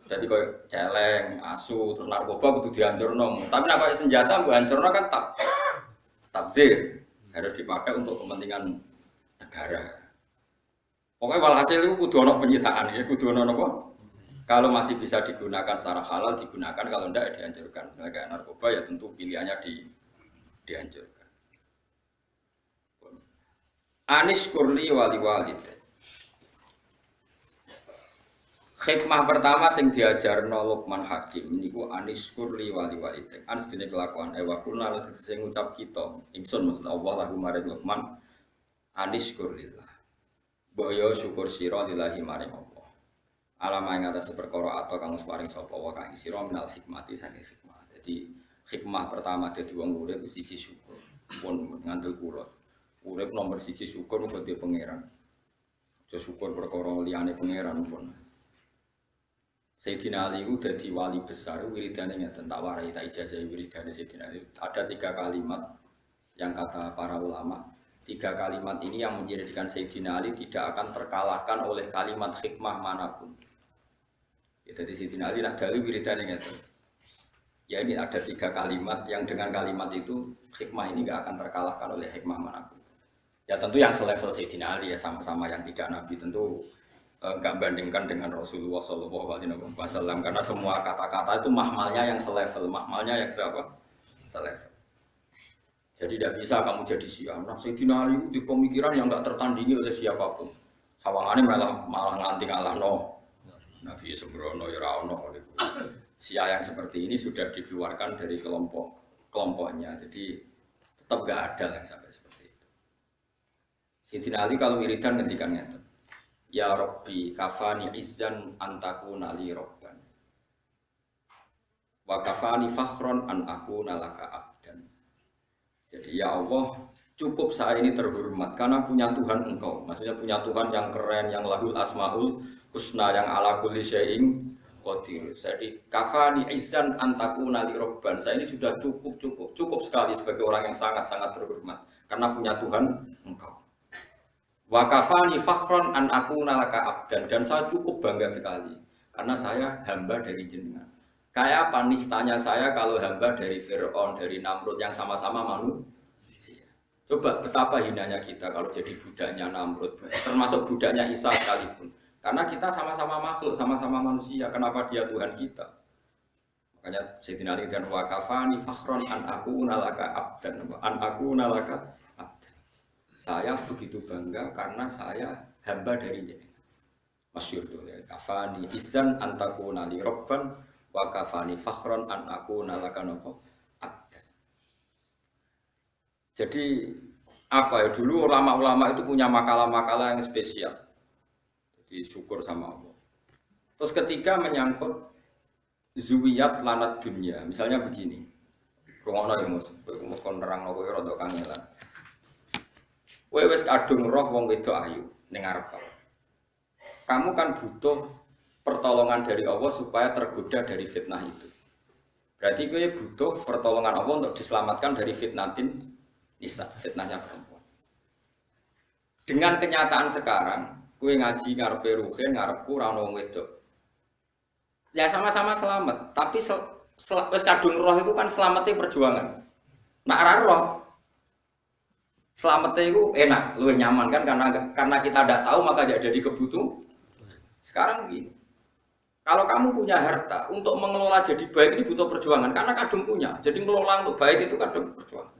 Jadi kau celeng, asu, terus narkoba kudu dihancurno. Tapi nek senjata mbok hancurno kan tabdzir. Harus dipakai untuk kepentingan negara. Pokoknya walhasil itu kudu ono penyitaan ya, kudu ono apa? Kalau masih bisa digunakan secara halal digunakan, kalau enggak ya dihancurkan. Misalnya kayak narkoba ya tentu pilihannya dihancurkan. Anis kurli wali walid. Hikmah pertama sing diajarno Luqman Hakim niku anis kurli wali walidek. Anis dene kelakuan ewa kulna lan sing ngucap kita. Ingsun maksud Allah lahu maring Luqman anis kurlillah. Boyo syukur sira lillahi maring Allah. Alama ing atas perkara atau kang paring sapa wa kang sira minal hikmati saking hikmah. Jadi hikmah pertama dadi wong urip siji syukur. Pun ngandel kula. Urip nomor siji syukur muga dhewe pangeran. Aja syukur perkara liyane pangeran pun. Sayyidina Ali itu dadi wali besar, wiridane ngeten tak warai tak ijazah wiridane Sayyidina Ali. Ada 3 kalimat yang kata para ulama, 3 kalimat ini yang menjadikan Sayyidina Ali tidak akan terkalahkan oleh kalimat hikmah manapun. Ya, jadi Sayyidina Ali nak dalu wiridane ngeten. Ya ini ada 3 kalimat yang dengan kalimat itu hikmah ini nggak akan terkalahkan oleh hikmah manapun. Ya tentu yang selevel Sayyidina Ali ya sama-sama yang tidak Nabi tentu enggak bandingkan dengan Rasulullah SAW karena semua kata-kata itu mahmalnya yang selevel, mahmalnya yang siapa? Selevel. Jadi tidak bisa kamu jadi Syiah. Nah, Sayyidina Ali itu di pemikiran yang enggak tertandingi oleh siapapun. Sawangane malah nganti ngalahno. Nabi sembrono ya ra ono. Syiah yang seperti ini sudah dikeluarkan dari kelompoknya. Jadi tetap enggak ada yang sampai seperti itu. Sayyidina Ali kalau wiridan ngendikan ngeten. Ya Rabbi kafani izzan antakuna li robban wa kafani fakhron an akuna laka abdan. Jadi ya Allah cukup saya ini terhormat karena punya Tuhan engkau. Maksudnya punya Tuhan yang keren, yang lahul asmaul husna, yang ala kulli syai'in qadir. Jadi kafani izzan antakuna li robban. Saya ini sudah cukup sekali sebagai orang yang sangat-sangat terhormat karena punya Tuhan engkau. Wa kafani fakhron an akuna laka abdan, dan saya cukup bangga sekali karena saya hamba dari jenengan. Kayak apa nistanya saya kalau hamba dari Fir'aun, dari Namrud yang sama-sama manusia. Coba betapa hinanya kita kalau jadi budaknya Namrud, termasuk budaknya Isa sekalipun. Karena kita sama-sama makhluk, sama-sama manusia. Kenapa dia Tuhan kita? Makanya Sayyidina Ali dan wakafani fakhron an aku nalaka abdan, an aku nalaka abdan. Saya begitu bangga karena saya hamba dari jenengan. Masyhur tuh ya. Kafani izan antakuna li robban wa kafani fakhron an aku nalaka nopo abdan. Jadi apa ya dulu ulama-ulama itu punya makalah-makalah yang spesial. Jadi syukur sama Allah. Terus ketika menyangkut zuwiyat lanat dunia, misalnya begini. Rungono ya Mus, kowe kon nerangno kowe rada kangelan. Kowe wis kadung roh wong wedok ayu ning ngarep. Kamu kan butuh pertolongan dari Allah supaya tergoda dari fitnah itu. Berarti kowe butuh pertolongan Allah untuk diselamatkan dari fitnatin nisa, fitnahnya perempuan. Dengan kenyataan sekarang, kowe ngaji ngarepe ruhin, ngarepku ora ono wong wedok. Ya sama-sama selamat, tapi wis kadung roh itu kan selamatnya perjuangan. Nak ora roh selamatnya itu enak, luwih nyaman kan karena kita tidak tahu maka jadi kebutuhan. Sekarang begini, kalau kamu punya harta untuk mengelola jadi baik ini butuh perjuangan karena kadung punya. Jadi mengelola untuk baik itu kadung perjuangan.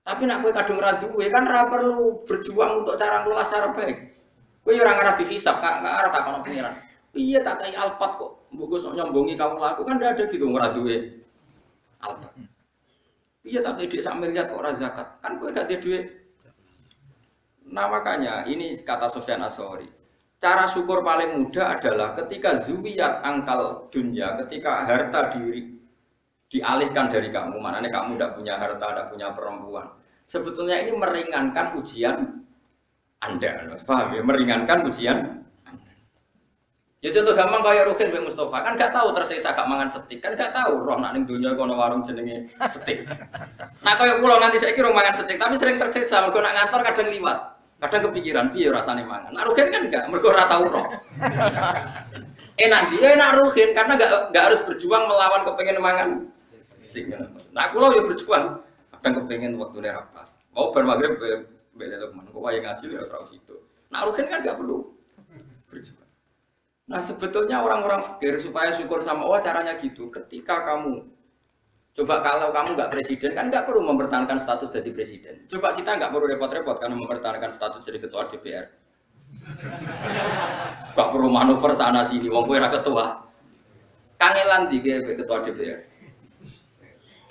Tapi nak kowe kadung ra duwe kan ora perlu berjuang untuk cara ngelola secara baik. Kowe ora ngarah dihisab, gak ora takono pengiran. Piye tak kai alpat kok mbok sok nyombongi kamu laku kan ndak ada gitu ora duwe alpat. Piye tak ide sak miliar kok ora zakat. Kan kowe gak duwe. Nah makanya ini kata Sufyan Ats-Tsauri. Cara syukur paling mudah adalah ketika zuwiyat angkal dunia, ketika harta diri dialihkan dari kamu, maknanya kamu tidak punya harta, tidak punya perempuan. Sebetulnya ini meringankan ujian Anda, paham ya? Meringankan ujian Anda. Ya contoh gampang kayak Ruhin Mbak Mustafa, kan gak tahu tersisa gak mangan setik, kan gak tahu roh nak ning dunia kono warung jenenge setik. Nah kayak kula nanti saya kira mangan setik, tapi sering tersiksa mergo nak ngantor kadang liwat. Kadang kepikiran piye rasane mangan. Nak Ruhin kan enggak, mergo ora tau roh. Enak dia enak Ruhin karena enggak harus berjuang melawan kepengen mangan steak. Nah kula yo berjuang, kadang kepengen waktune ra pas. Mau bar magrib beli Lukman, kok wae ngaji ya ora situ. Nak Ruhin kan enggak perlu berjuang. Nah sebetulnya orang-orang fikir supaya syukur sama Allah caranya gitu. Ketika kamu coba kalau kamu nggak presiden kan nggak perlu mempertahankan status jadi presiden. Coba kita nggak perlu repot-repot karena mempertahankan status jadi ketua DPR. Nggak perlu manuver sana sini. Wong kowe ra ketua. Kangelan di ketua DPR.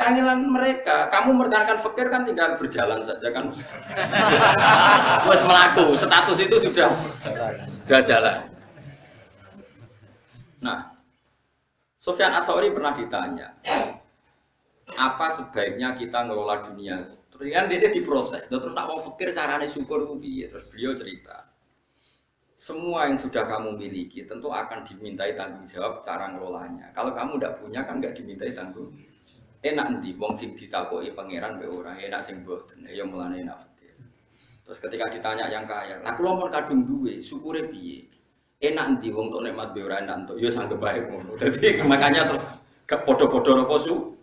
Kangelan mereka. Kamu mempertahankan fakir kan tinggal berjalan saja kan. Wes melaku. Status itu sudah jalan. Nah, Sufyan Ats-Tsauri pernah ditanya. Apa sebaiknya kita ngelola dunia? Terus kan dia diprotes. Terus nak mau fikir carane syukur piye? Terus beliau cerita. Semua yang sudah kamu miliki tentu akan dimintai tanggung jawab cara ngelolanya. Kalau kamu tidak punya kan nggak dimintai tanggung. Enak ndi wong sing ditakoki pangeran mbek ora enak sing mboten. Ya mulane enak fikir. Terus ketika ditanya yang kaya, "Lah kula mun kadung duwe, syukure piye?" Enak ndi wong tok nikmat mbek ora enak entuk. Ya sanggep bae ngono. Dadi makanya terus gak padha-padha apa su?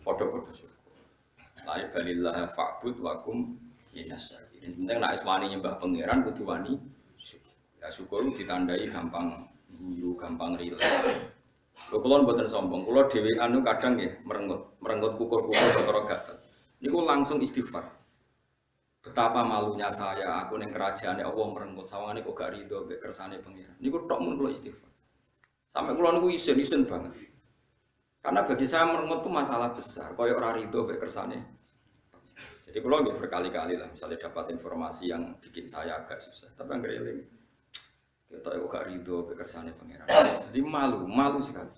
Podo-podo syukur. La ilaha fa'bud wa kum minas syakirin. Penting nek wani nyembah pangeran kudu wani syukur. Ya syukur ditandai gampang guyu, gampang rileks. Lho kula mboten sombong, kula dhewean kadang nggih merengut kukur-kukur perkara gatel. Niku langsung istighfar. Betapa malunya saya, aku ning kerajaane Allah merengut sawangane kok gak rido mek kersane pangeran. Niku tok mun kula istighfar. Sampai kula niku isin banget. Karena bagi saya merengut itu masalah besar, koyok rarido baik kersane. Jadi kalau nggak berkali-kali lah, misalnya dapat informasi yang bikin saya agak susah, tapi nggak reling, kita kok gak rido baik kersane pangeran. Jadi malu sekali.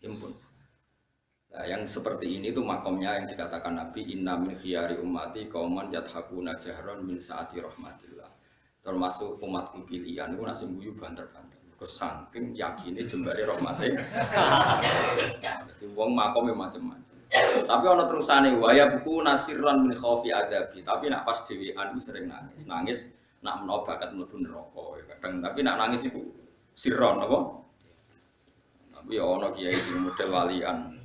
Impun. Nah, yang seperti ini tuh makomnya yang dikatakan Nabi Inna min khiyari ummati qauman yadhakuna jahron min saati rahmatillah. Termasuk umatku pilihan itu nasi guyu banter-banter. Saking yakine jembare rahmate. Dadi wong makome macam-macam. Tapi ana terusane waya buku nasiran min khaufi adabi. Tapi nak pas dhewean wis sering nangis. Nangis nak menawa bakat mlebu neraka kadang. Tapi nak nangis iku siron apa? Ya ana kiai sing model walian.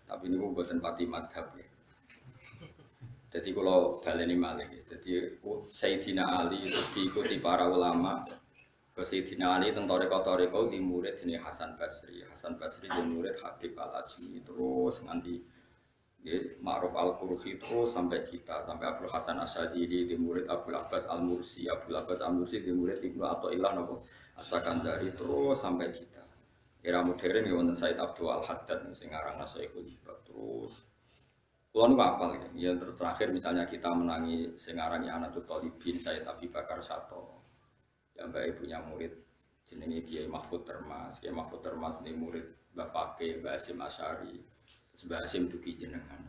Tapi niku mboten pati madhab ya. Jadi kalau baleni malih, jadi Sayyidina Ali terus diikuti para ulama. Ke Sayyidina Ali tentang toreko di murid jenis Hasan Basri. Hasan Basri di murid Habib Al-Ajmi terus nanti Ma'ruf Al-Qurfi terus sampai kita sampai Abdul Hasan Asyadili di murid Abdul Abbas Al-Mursi. Abdul Abbas Al-Mursi di murid Ibnu Athaillah napa As-Sakandari terus sampai kita. Era modern ya wonten Said Abdul Al-Haddad sing aranna Syekhul Ibad terus. Kulo nu apal ya terus terakhir misalnya kita menangi sing aranane Anatul Thalibin Said Abi Bakar Sato. Yang mbak ibunya murid jenenge Kiai Mahfud Termas. Kiai Mahfud Termas ini murid Mbah Fakih, Mbah Hasyim Asy'ari. Terus Mbah Hasyim dugi jenengan.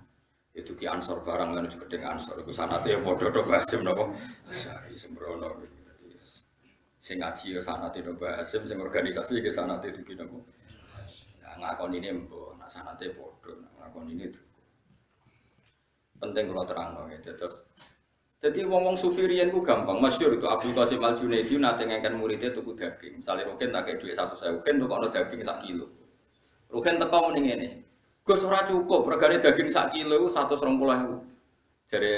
Ya dugi Ansor barang lan gedeng Ansor iku sanate ya padha to Mbah Hasyim napa Asy'ari sembrono dadi sing ngaji ya sanate to Mbah Hasyim sing organisasi ya sanate dugi napa. Nah ngakoni ini mbok nak sanate padha ngakoni ini penting kalau terang ya. Jadi ngomong sufi riyen ku gampang, masyhur itu Abdul Qasim Al Junaidi nate ngengken muridnya tuku daging. Misale Ruhin tak kei dhuwit 100.000, Ruhin tukokno daging 1 kilo. Ruhin teko muni ngene. Gus ora cukup, regane daging 1 kilo iku 120.000. Jare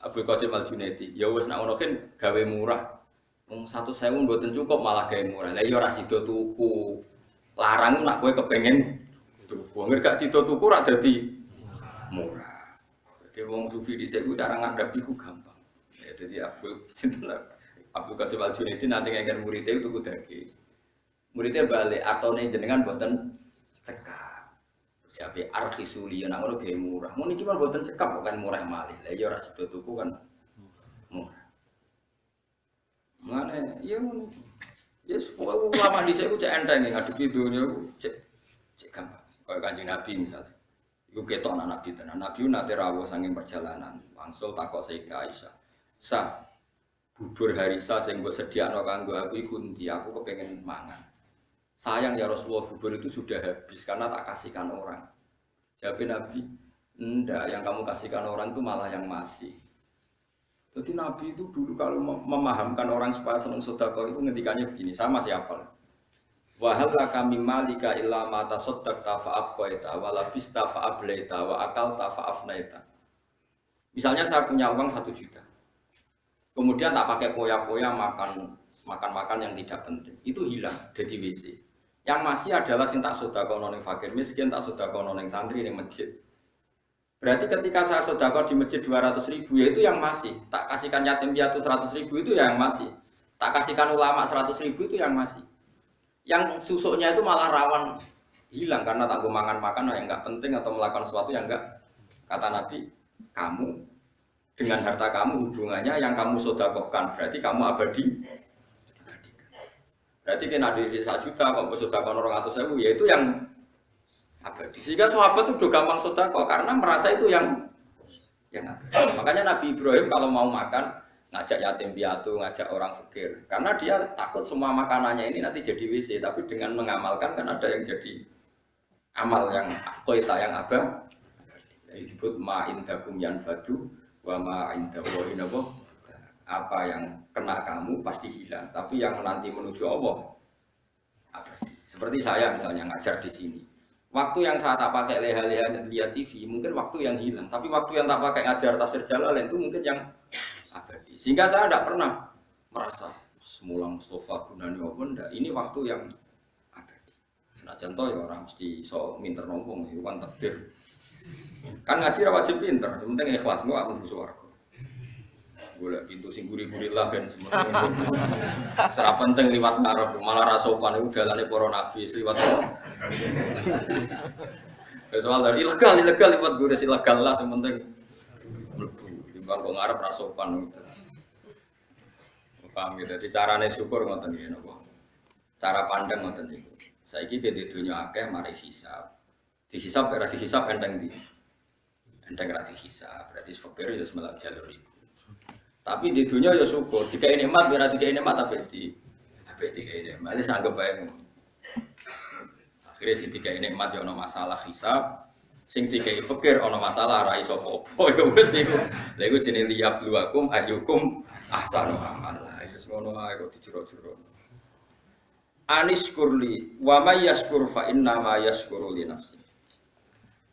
Abdul Qasim Al Junaidi, ya wis nek ngono kan gawe murah. Wong 100.000 mboten cukup malah gawe murah. Lah ya ora sida tuku. Larang nek kowe kepengin tuku. Nger gak sida tuku ora dadi murah. Jadi wong sufi dhisik ku cara ngandhapi ku gampang. Ya dadi Abdul Qasim Al Junaidi nanti ngengken muridé tuku daging. Muridé balik atone jenengan boten cekap. Jabe arkhisuli yen ngono ge murah. Mun iki mah boten cekap kok kan murah malih. Lah ya ora sida tuku kan murah. Mane ya ngono. Ya pokoke ulama dhisik ku cek enteng ngadepi donya ku cek gampang. Kaya Kanjeng Nabi misalnya. Iku ketok anak Nabi tenan. Nabi nate rawuh saking perjalanan, wangsul takok Sayyidah Aisyah. Sah, bubur harisa sing mbok sediakno kanggo aku iku ndi? Aku kepengin mangan. Sayang ya Rasulullah, bubur itu sudah habis karena tak kasihkan orang. Jawab Nabi, enggak, yang kamu kasihkan orang itu malah yang masih. Jadi Nabi itu dulu kalau memahamkan orang supaya senang sedekah itu ngendikannya begini, sama siapa? Wa hal laka mim malika illa ma tasaddaqta fa abqaita wa labista fa ablaita wa akalta fa afnaita. Misalnya saya punya uang 1 juta. Kemudian tak pakai poya-poya makan yang tidak penting. Itu hilang jadi WC. Yang masih adalah sing tak sedekah nang fakir miskin, tak sedekah nang santri ning masjid. Berarti ketika saya sedekah di masjid 200.000 ya itu yang masih. Tak kasihkan yatim piatu 100.000 itu yang masih. Tak kasihkan ulama 100.000 itu yang masih. Yang susuknya itu malah rawan hilang karena tak makan yang enggak penting atau melakukan sesuatu yang enggak. Kata Nabi, kamu dengan harta kamu hubungannya yang kamu sedekahkan berarti kamu abadi. Berarti kena di 1 juta kok sedekah 200.000 ya itu yang abadi. Sehingga sahabat itu juga gampang sedekah karena merasa itu yang abadi. Makanya Nabi Ibrahim kalau mau makan ngajak yatim piatu, ngajak orang fakir. Karena dia takut semua makanannya ini nanti jadi WC, tapi dengan mengamalkan kan ada yang jadi amal yang qoita yang abadi. Disebut ma indakum yanfadu wa ma indallahi nabo. Apa yang kena kamu pasti hilang, tapi yang nanti menuju Allah abadi. Seperti saya misalnya ngajar di sini. Waktu yang saya tak pakai leha-leha lihat TV, mungkin waktu yang hilang. Tapi waktu yang tak pakai ngajar tafsir Jalalain itu mungkin yang abadi. Sehingga saya tidak pernah merasa semula Mustafa gunani apa ndak. Ini waktu yang abadi. Senajan to ya orang mesti iso minter nombong, itu kan takdir. Kan ngaji ra wajib pinter, penting ikhlas engko aku swarga. Golek pintu sing guri-guri lah kan semono. Serap penting liwat ngarep, malah ra sopan iku dalane para nabi liwat. Soal dari ilegal liwat guru ilegal lah sing penting mlebu. Timbang kok ngarep ra sopan gitu. Paham ya, jadi carane syukur ngoten nggih napa. Cara pandang ngoten niku. Saiki di dunya akeh mari hisab. Dihisab ora dihisab enteng ndi. Enteng ora dihisab, berarti fakir ya semelak jalur iku. Tapi di dunia ya syukur, dikai nikmat ora dikai nikmat tapi dikai nikmat. Wis anggap bae. Akhire sing dikai nikmat ya ana masalah hisab, sing dikai fakir ana masalah ra iso apa-apa ya wis iku. Lha iku jenenge liyabluwakum ayyukum ahsanu amala. Ya ngono ae kok dijero-jero. Anis kurli wa may yaskur fa inna ma yaskuru li nafsi.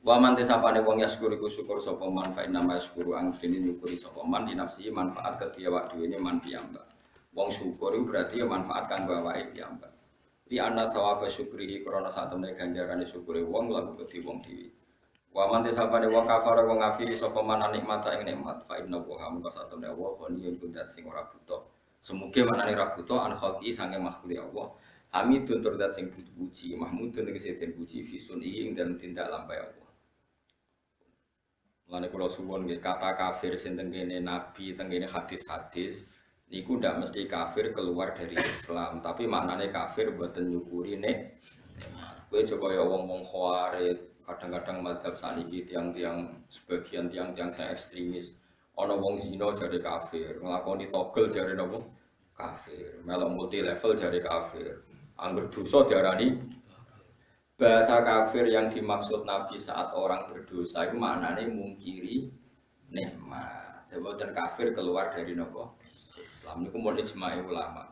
Wa man tesapane wong yaskur iku syukur sapa man fa inna ma yaskuru ang dene nyukuri sapa man di nafsi manfaat kedhi awak dhewe man piyambak. Wong syukur iku berarti ya manfaat kanggo awake piyambak. Li anna thawaba syukrihi krana satemene ganjarane syukure wong lagu kedhi wong dhewe. Wa man tesapane wong kafara wong ngafiri sapa man nikmata ing nikmat fa inna wa hamka satemene wa ghaniyun kundat sing ora buta. Semuge manane ra buta an khalqi sange makhluk Allah. Hamidun turdat sing dipuji, mahmudun tegese den puji fisun ing dalem tindak lampahe Allah. Mulane kula suwun nggih kata kafir sing teng kene nabi, teng kene hadis-hadis niku ndak mesti kafir keluar dari Islam, tapi maknane kafir mboten nyukuri nek kowe coba ya wong-wong khawarij, kadang-kadang mazhab saniki tiang-tiang sebagian tiang-tiang saya ekstremis. Ana wong zina jare kafir, nglakoni togel jare napa? Kafir. Melok multi level jare kafir. Angger dosa diarani bahasa kafir yang dimaksud Nabi saat orang berdosa itu maknanya mungkiri nikmat. Boten kafir keluar dari napa? Islam niku mun ijma'i ulama.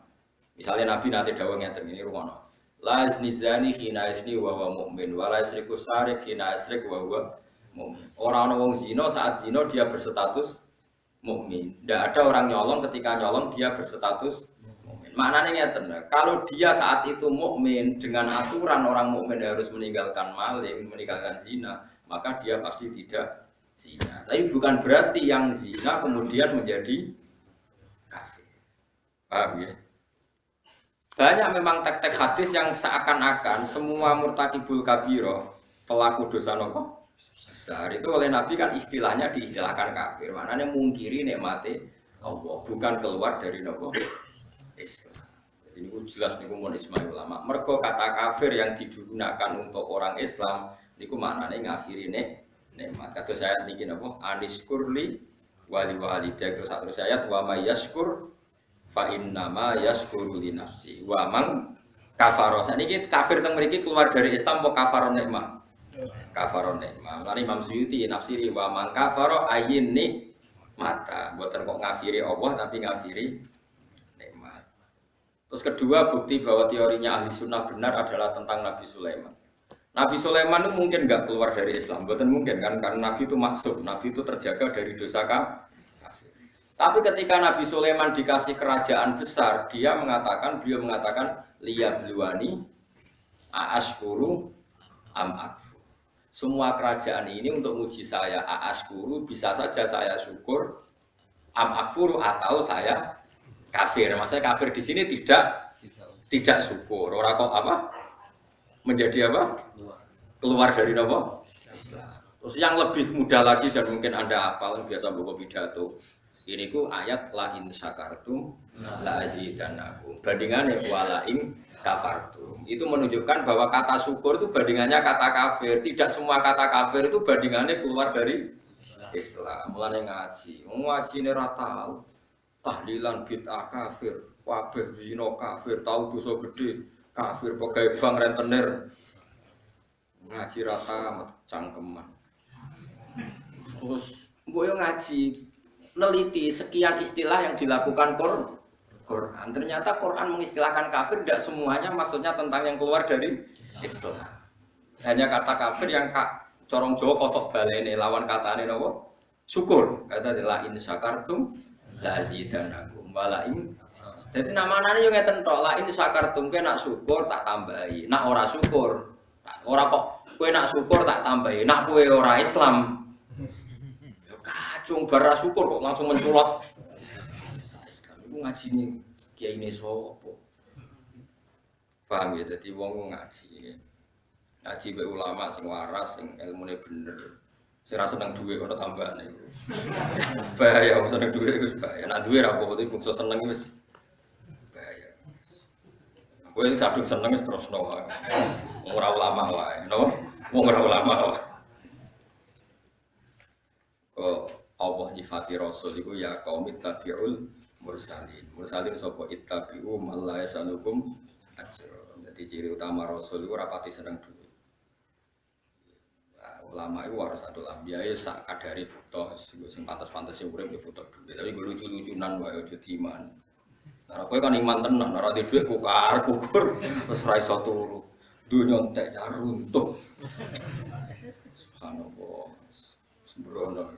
Misalnya Nabi nate dawuh ngeten ini rumono. La iznizani khina izni wa huwa mu'min wa la isriku sarik khina isrik wa huwa mu'min. Orang ana wong zina saat zina dia berstatus mukmin. Tidak ada orang nyolong ketika nyolong dia berstatus mukmin. Maknanya ngeten, kalau dia saat itu mukmin dengan aturan orang mukmin harus meninggalkan maling, meninggalkan zina, maka dia pasti tidak zina. Tapi bukan berarti yang zina kemudian menjadi kafir. Paham ya? Banyak memang tek-tek hadis yang seakan-akan semua murtakibul kabiro, pelaku dosa nopo besar itu oleh Nabi kan istilahnya diistilahkan kafir. Maknanya mungkiri nikmati Allah, bukan keluar dari nopo Islam. Jadi ini jelas niku mun ijma' ulama. Mergo kata kafir yang digunakan untuk orang Islam niku maknanya ngafiri nikmat. Kata saya niki napa? Aniskurli wali walidayk terus ayat wa may yaskur fa inna ma yaskuru li nafsi. Wa man kafara. Saniki kafir teng mriki keluar dari Islam apa kafaron nikmat? Kafaron nikmat. Lan Imam Suyuti nafsiri wa man kafara ayyin nikmata. Mboten kok ngafiri Allah tapi ngafiri nikmat. Terus kedua bukti bahwa teorinya ahli sunnah benar adalah tentang Nabi Sulaiman. Nabi Sulaiman itu mungkin nggak keluar dari Islam, bukan mungkin kan karena Nabi itu maksum, Nabi itu terjaga dari dosa kafir. Tapi ketika Nabi Sulaiman dikasih kerajaan besar, beliau mengatakan liya bluwani aaskuru am akfur. Semua kerajaan ini untuk uji saya aaskuru, bisa saja saya syukur am akfur atau saya kafir. Maksudnya kafir di sini tidak syukur. Orang kok apa? Menjadi apa? Keluar dari apa? Islam. Terus yang lebih mudah lagi dan mungkin Anda hafal biasa buku pidato. Ini ku ayat la in syakartum la azidannakum. Bandingannya wala in kafartum. Itu menunjukkan bahwa kata syukur itu bandingannya kata kafir. Tidak semua kata kafir itu bandingannya keluar dari Islam. Mulane ngaji. Ngaji ini ora tahu. Tahlilan bid'ah kafir, wabah zina kafir, tahu dosa gede kafir, pegawai bank rentenir ngaji rata cangkeman. Terus boyo ngaji neliti sekian istilah yang dilakukan Quran. Ternyata Quran mengistilahkan kafir tidak semuanya maksudnya tentang yang keluar dari Islam. Hanya kata kafir yang corong Jawa kosok balene lawan katane napa? Syukur. Kata la in syakartum la azidannakum wala in. Jadi namanya yo ngeten tok, la in syakartum ke nak syukur tak tambahi. Nak ora syukur, ora kok kowe nak syukur tak tambahi. Nak kowe ora Islam. Yo kacung bara syukur kok langsung menculot. Islam iku ngajine kiai ne sapa? Paham ya, dadi wong ngaji. Ngaji be ulama sing waras, sing ilmune bener. Saya rasa seneng duit kalau tambahan itu. Bahaya, kalau seneng duit itu bahaya. Nah duit apa itu bungsu seneng itu bahaya. Aku yang sadung seneng itu terus nawa. Murah ulama lah, nawa. Murah ulama lah. Kau Allah nyifati Rasul itu ya kaum ittabi'ul mursalin. Mursalin sopo ittabi'u malah yasalukum ajr. Jadi ciri utama Rasul itu rapati seneng duit. Ulama itu warasatul anbiya ya sak kadare butuh sing pantes-pantes urip ya butuh duit. Tapi lucu-lucunan wae aja diman. Nah, kowe kan iman tenan, ora di dhuwit kukur terus ra iso turu. Dunya entek jar runtuh. Subhanallah. Sembrono.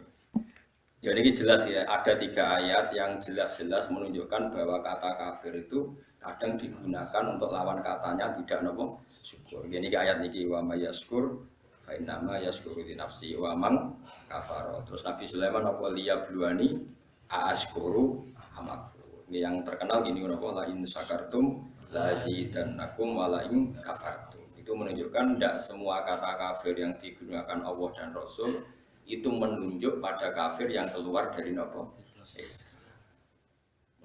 Ya ini jelas ya, ada 3 ayat yang jelas-jelas menunjukkan bahwa kata kafir itu kadang digunakan untuk lawan katanya tidak nopo syukur. Ini ayat niki wa may yaskur fa innama yaskuru li nafsi wa man kafara. Terus Nabi Sulaiman apa liyabluwani aaskuru amakfur. Ini yang terkenal gini nopo la in syakartum la zidannakum wa la in kafartum. Itu menunjukkan tidak semua kata kafir yang digunakan Allah dan Rasul itu menunjuk pada kafir yang keluar dari nopo Islam.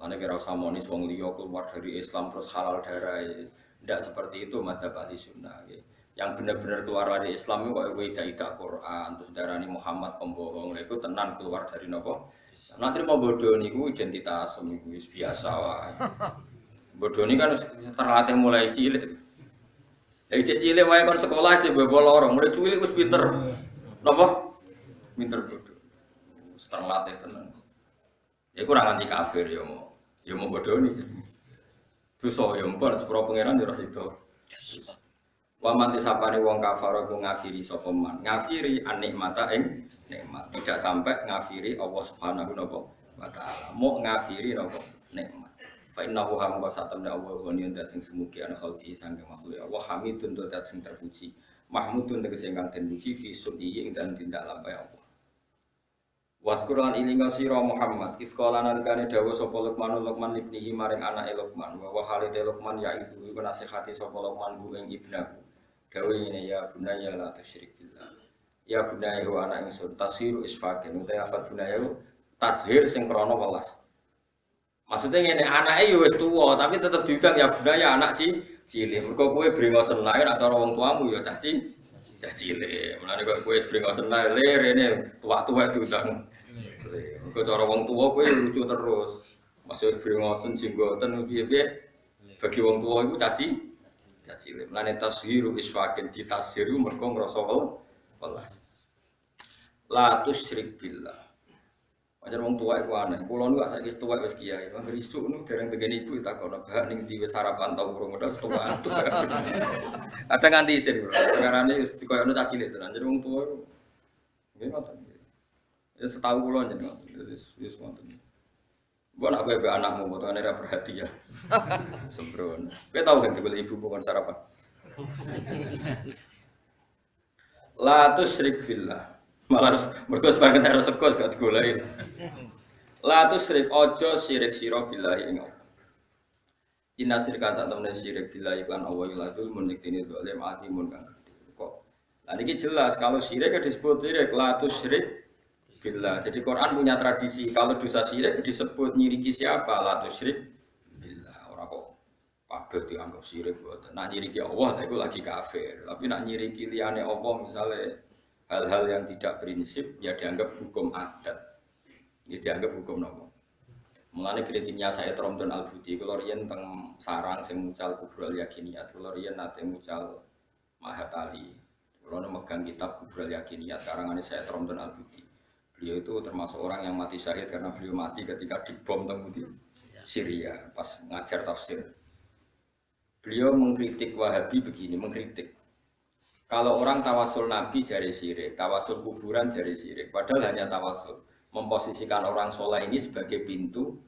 Mana kira usah monis wong liya keluar dari Islam terus halal darah. Tidak seperti itu madzhab ahli sunnah. Yang benar-benar keluar dari Islam itu kok tidak Quran terus darani Muhammad pembohong. Itu tenan keluar dari nopo. Nanti mau bodoh niku identitas niku biasa wae. Bodoh ini kan terlatih mulai cilik. Dari cilik wae kon sekolah sih bebol lorong, mulai cilik wis pinter. Napa? Pinter bodoh. Terlatih tenan. Ya kurang anti kafir ya mau bodoh nih. Susah ya mpun sepuro pangeran yo ora sida. Wa mati sapane wong kafir ku ngafiri sapa man. Ngafiri anikmata ing nikmat. Tidak sampai ngafiri Allah Subhanahu wa taala. Mau ngafiri napa nikmat. Fa innahu hamqa satamna Allah ghaniyun dat sing semugi ana khalqi sangge makhluk Allah hamidun dat sing terpuji. Mahmudun tegese ingkang den puji fi sunni ing dan tindak lampah Allah. Waskuran ilinga sira Muhammad ifqala nalikane dawuh sapa Luqman ibnihi maring anake Luqman wa halite Luqman ya itu iku nasihati sapa Luqman bu ing ibnaku dawuh ngene ya bunaya la tusyrik billah ya bunaya wa ana ingsun tashiru isfaqin uta afat bunaya tashir sing krana welas maksudnya ngene anake ya wis tuwa tapi tetep diundang ya bunaya anak cilik mergo kowe brengosen lae nek cara wong tuamu ya cah cilik mulane kok kowe brengosen lae rene tuwa-tuwa diundang kok cara wong tuwa kowe lucu terus. Masih brengosen jenggoten piye-piye bagi wong tuwa iku caci cilik. Mulane tashiru isfaqin ditashiru mergo ngrasa welas. La tusyrik billah. Pancen wong tuwa iku aneh. Kula niku saiki tuwa wis kiai. Wong risuk niku dereng tengen ibu takono bah ning ndi wis sarapan ta urung udah tuwa. Ada nganti isin kula. Pengarane wis dikoyono caci cilik tenan. Jadi wong tuwa iku nggih ngoten. Ya setahu kula jeneng wis wonten. Mbok nak kowe anakmu potongane ra perhatian. Sembrono. Kowe tau kan digoleki ibu kon sarapan. La tusyrik billah. Malah mergo sebagian harus sekos gak digoleki. La tusyrik ojo syirik sira billahi ing Allah. Inna syirka sak temene syirik billahi lan Allah la zulmun niktine zalim azimun kang gede. Kok. Lah niki jelas kalau syirik disebut syirik la tusyrik billah. Jadi Quran punya tradisi kalau dosa syirik disebut nyiriki siapa? La tusyrik billah. Ora kok kabeh dianggap syirik mboten. Nak nyiriki Allah itu lagi kafir. Tapi nak nyiriki liyane Allah misalnya hal-hal yang tidak prinsip ya dianggap hukum adat. Ya dianggap hukum nopo. Mulane kritiknya saya Romdon Al-Budi kula riyen teng sarang sing mucal Kubrul Yakiniyat. Kula riyen nate mucal Mahatali. Kula megang kitab Kubrul Yakiniyat karangane saya Romdon Al-Budi. Beliau itu termasuk orang yang mati syahid karena beliau mati ketika dibom di Syria pas ngajar tafsir. Beliau mengkritik Wahabi begini, mengkritik. Kalau orang tawasul Nabi jari syirik, tawasul kuburan jari syirik, padahal hanya tawasul. Memposisikan orang soleh ini sebagai pintu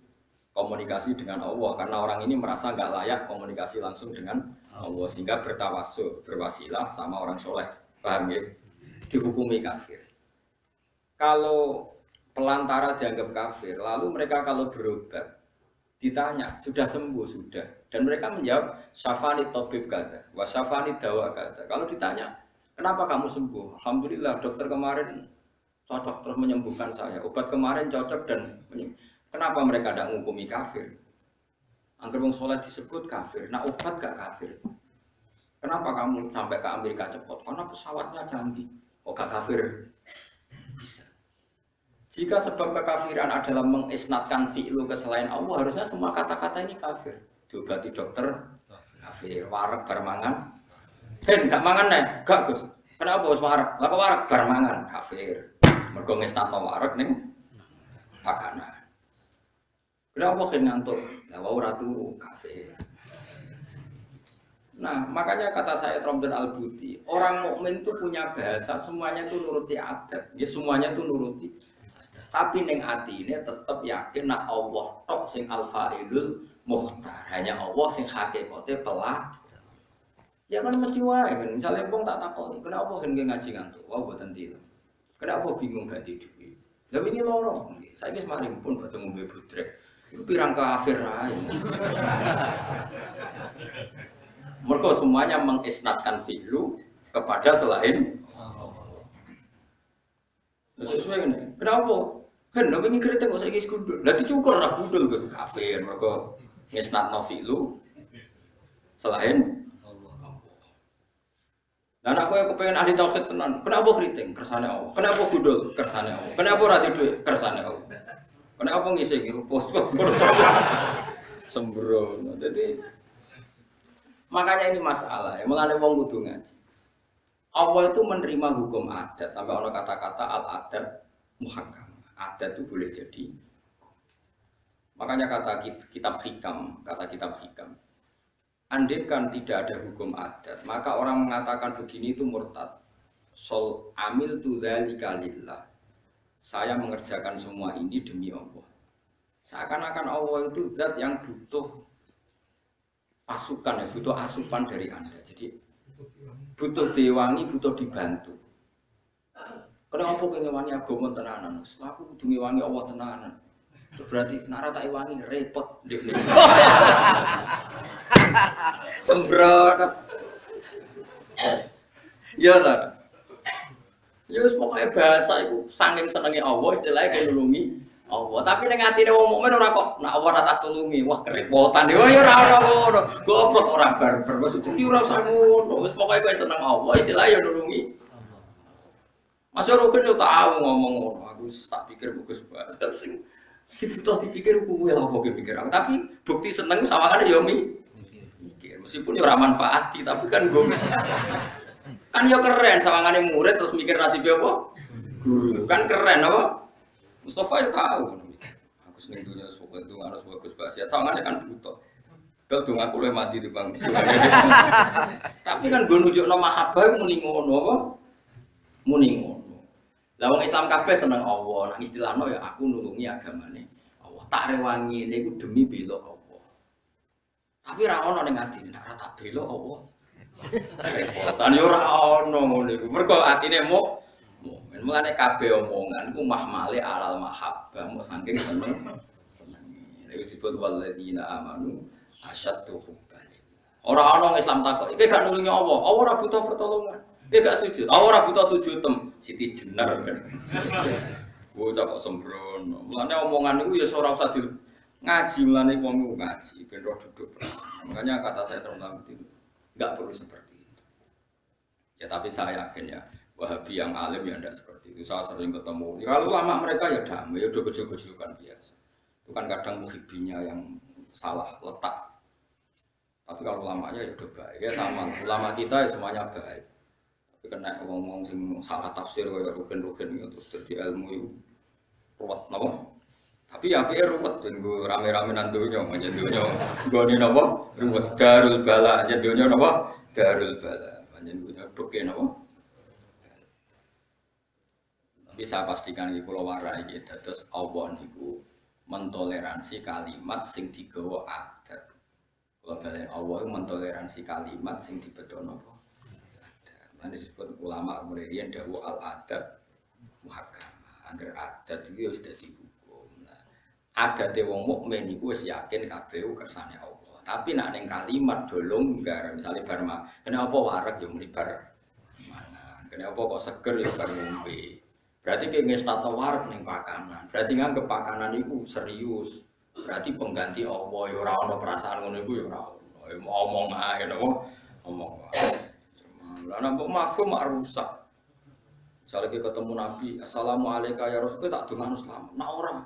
komunikasi dengan Allah karena orang ini merasa nggak layak komunikasi langsung dengan Allah sehingga bertawasul, berwasilah sama orang soleh. Paham ya? Dihukumi kafir. Kalau pelantara dianggap kafir, lalu mereka kalau berobat ditanya, sudah sembuh sudah, dan mereka menjawab syafani tabib kata, wa syafani dawa kata. Kalau ditanya, kenapa kamu sembuh? Alhamdulillah, dokter kemarin cocok terus menyembuhkan saya. Obat kemarin cocok dan kenapa mereka tidak menghukumi kafir? Angger wong saleh disebut kafir, nah obat gak kafir. Kenapa kamu sampai ke Amerika cepat? Karena pesawatnya canggih. Kok gak kafir? Bisa. Jika sebab kekafiran adalah mengisnatkan fi'lu ke selain Allah, harusnya semua kata-kata ini kafir. Diobati dokter, kafir. Warak barmangan, gak mangan nih, gak Gus. Kenapa Gus warak? Lah kok warak barmangan, kafir. Mergo ngisnatno warak ning pakanan. Kenapa kan ngantuk? Lah wau ora turu kafe. Nah, makanya kata saya Robert Al-Buti, orang mukmin itu punya bahasa, semuanya itu nuruti adat. Ya semuanya itu nuruti. Tapi ning atine tetep yakin nak Allah tok sing al-fa'ilul mukhtar. Hanya Allah sing hakikate pelah. Ya kan mesti wae kan. Misale wong tak takoni, kenapa hen ngaji ngantuk? Wah mboten tilu. Kenapa bingung gak tidur? Lah wingi loro. Saiki semari pun ketemu mbek budrek. Iku pirang kafir ae. Mereka semuanya mengisnadkan fi'lu kepada selain Allah. Sesuai kan? Kenapa? Kan nabi ini kritik kok saiki gundul. Lah dicukur ra gundul Gus kafir. Mereka ngisnadno fi'lu selain Allah. Dan aku yang kepengen ahli tauhid tenan. Kenapa kritik? Kersane Allah. Kenapa gundul? Kersane Allah. Kenapa ra tidur? Kersane Allah. Kenapa ngisi iki pos-pos sembrono. Jadi makanya ini masalah, ya. Mulane wong kudu ngaji. Allah itu menerima hukum adat sampai ono kata-kata al-adat muhakkam. Adat itu boleh jadi. Makanya kata kitab hikam, andaikan tidak ada hukum adat, maka orang mengatakan begini itu murtad. Sol amil tu dzalika lillah. Saya mengerjakan semua ini demi Allah. Seakan-akan Allah itu zat yang butuh pasukan, ya, butuh asupan dari Anda. Jadi butuh diwangi, butuh dibantu. Kenapa kok ngewangi agama tenanan? Aku kudu ngewangi Allah tenanan. Itu berarti nara tak wangi repot. Sembrono. Ya lah. Ya wis pokoke bahasa iku saking senenge Allah istilahnya kenulungi Allah. Tapi ning atine wong mukmin ora kok nek Allah ora tak tulungi, wah kerepotan. Yo ora ngono. Goblok ora barbar. Maksud iki ora usah ngono. Wis pokoke kowe seneng Allah istilahnya nulungi Allah. Mas Rokin yo tahu ngomong ngono. Aku tak pikir bagus banget. Sing dibutuh dipikir kuwi lha kok mikir aku. Tapi bukti seneng sawangane yo mikir. Meskipun yo ora manfaati, tapi kan gue kan yo keren sawangane murid terus mikir nasibnya apa? Guru. Kan keren apa? Mustafa yo tahu. Aku seneng dunia semoga itu harus bagus banget. Sawangane kan butuh. Dok dong aku le mati di bang. Tapi kan gue nunjukno mahabbah muni ngono apa? Muni ngono. Lah wong Islam kabeh seneng Allah. Nang istilahno ya aku nulungi agamane Allah. Tak rewangi niku demi bela Allah. Tapi ra ono ning atine nek ora tak bela Allah. Repotan yo ora ono ngono iku. Mergo atine mukmin. Mulane kabeh omongan iku mahmale alal mahabbah, mok saking seneng. Lha disebut walladzina amanu asyaddu hubban. Ora ono Islam takok, iki gak nulungi Allah. Allah ora butuh pertolongan. Iki gak sujud. Allah ora butuh sujud tem. Siti Jenar kan. Bocah kok sembrono. Mulane omongan iku ya ora usah di ngaji, mulane wong ngaji ben roh duduk. Makanya kata saya teman-teman itu enggak perlu seperti itu. Ya tapi saya yakin ya, Wahabi yang alim ya enggak seperti itu. Saya sering ketemu. Ya kalau lama mereka ya damai, ya udah kecil-kecilan biasa. Itu kan kadang muhibinya yang salah letak. Tapi kalau lamanya ya udah baik. Ya sama, ulama kita ya semuanya baik. Tapi kena ngomong sing salah tafsir kayak rugen-rugen terus jadi ilmu itu ruwet napa? Tapi ya piye ruwet ben go rame-rame nang donya, manjen donya nggone napa? Ruwet darul bala, manjen donya napa? Darul bala. Manjen donya doke napa? Tapi saya pastikan iki kula warai iki dados Allah niku mentoleransi kalimat sing digawa adat. Kula balen Allah mentoleransi kalimat sing dibedono napa? Adat. Disebut ulama kemudian dawuh al-adat muhakkam. Angger adat iki wis dadi adate wong mukmin iku wis yakin kabeh kersane Allah. Tapi nek ning kalimat dolong gar misale bar kenapa wareg ya muni bar mangan. Kenapa kok seger ya bar ngombe. Berarti ki ngestato wareg ning pakanan. Berarti nganggep pakanan iku serius. Berarti pengganti Allah ya ora ono perasaan ngono iku ya ora ono. Ya omong ae napa? Omong ae. Lah nek mafhum mak rusak. Misalnya kita ketemu Nabi, Assalamualaikum ya Rasul, tak dengar selamat. Nah orang,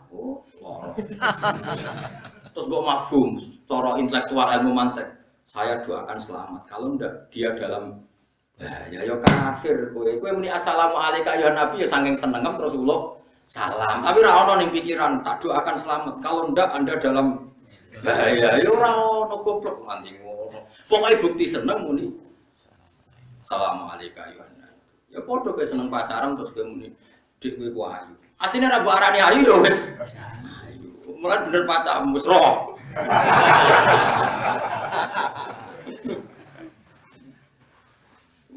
orang. Terus bawa mafhum, cara intelektual ilmu mantek. Saya doakan selamat. Kalau ndak dia dalam bahaya, ya kafir. Kue muni Assalamualaikum ya Nabi, ya saking senengem Rasulullah. salam. Tapi ora ono ning pikiran tak doakan selamat. Kalau ndak Anda dalam bahaya. Ya ora ono goblok nganti ngono. Pokoke bukti seneng muni. Assalamualaikum ya padha kowe seneng pacaran terus kowe muni dik kowe ku ayu. Asline ra mbok arani ayu ya wis. Ayu. Mulane bener pacaran wis roh.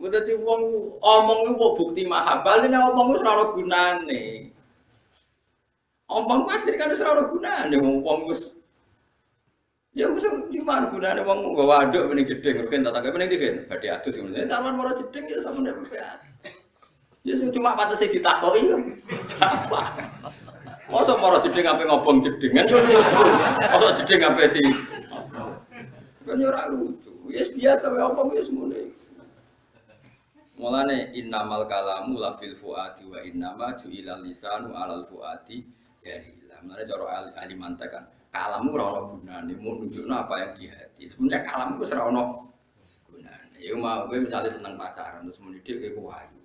Dadi wong omong iku bukti mahabbah, nek omong wis ora ono gunane. Omong pasti kan wis ora ono gunane wong wis ya wis gimana gunane wong nggawa aduk ning jeding rugen tak mending diken badhe adus ngene. Taman mara jeding ya sampeyan badhe. Ya sing cuma patese ditakoki yo. Apa? Mosok mara jeding ape ngobong jedingan yo lucu. Mosok jeding ape di kan yo ora lucu. Ya biasa wae omong wis ngene. Mulane innamal kalamu la fil fuadi wa innama ju'ilal lisanu 'alal fuadi dalila. Mulane cara ahli mantek kan kalammu ora ono gunane, mau nunjukno apa yang di hati. Sebenarnya kalammu wis ora ono gunane. Ya mau kowe misale seneng pacaran terus muni dik kowe ayu.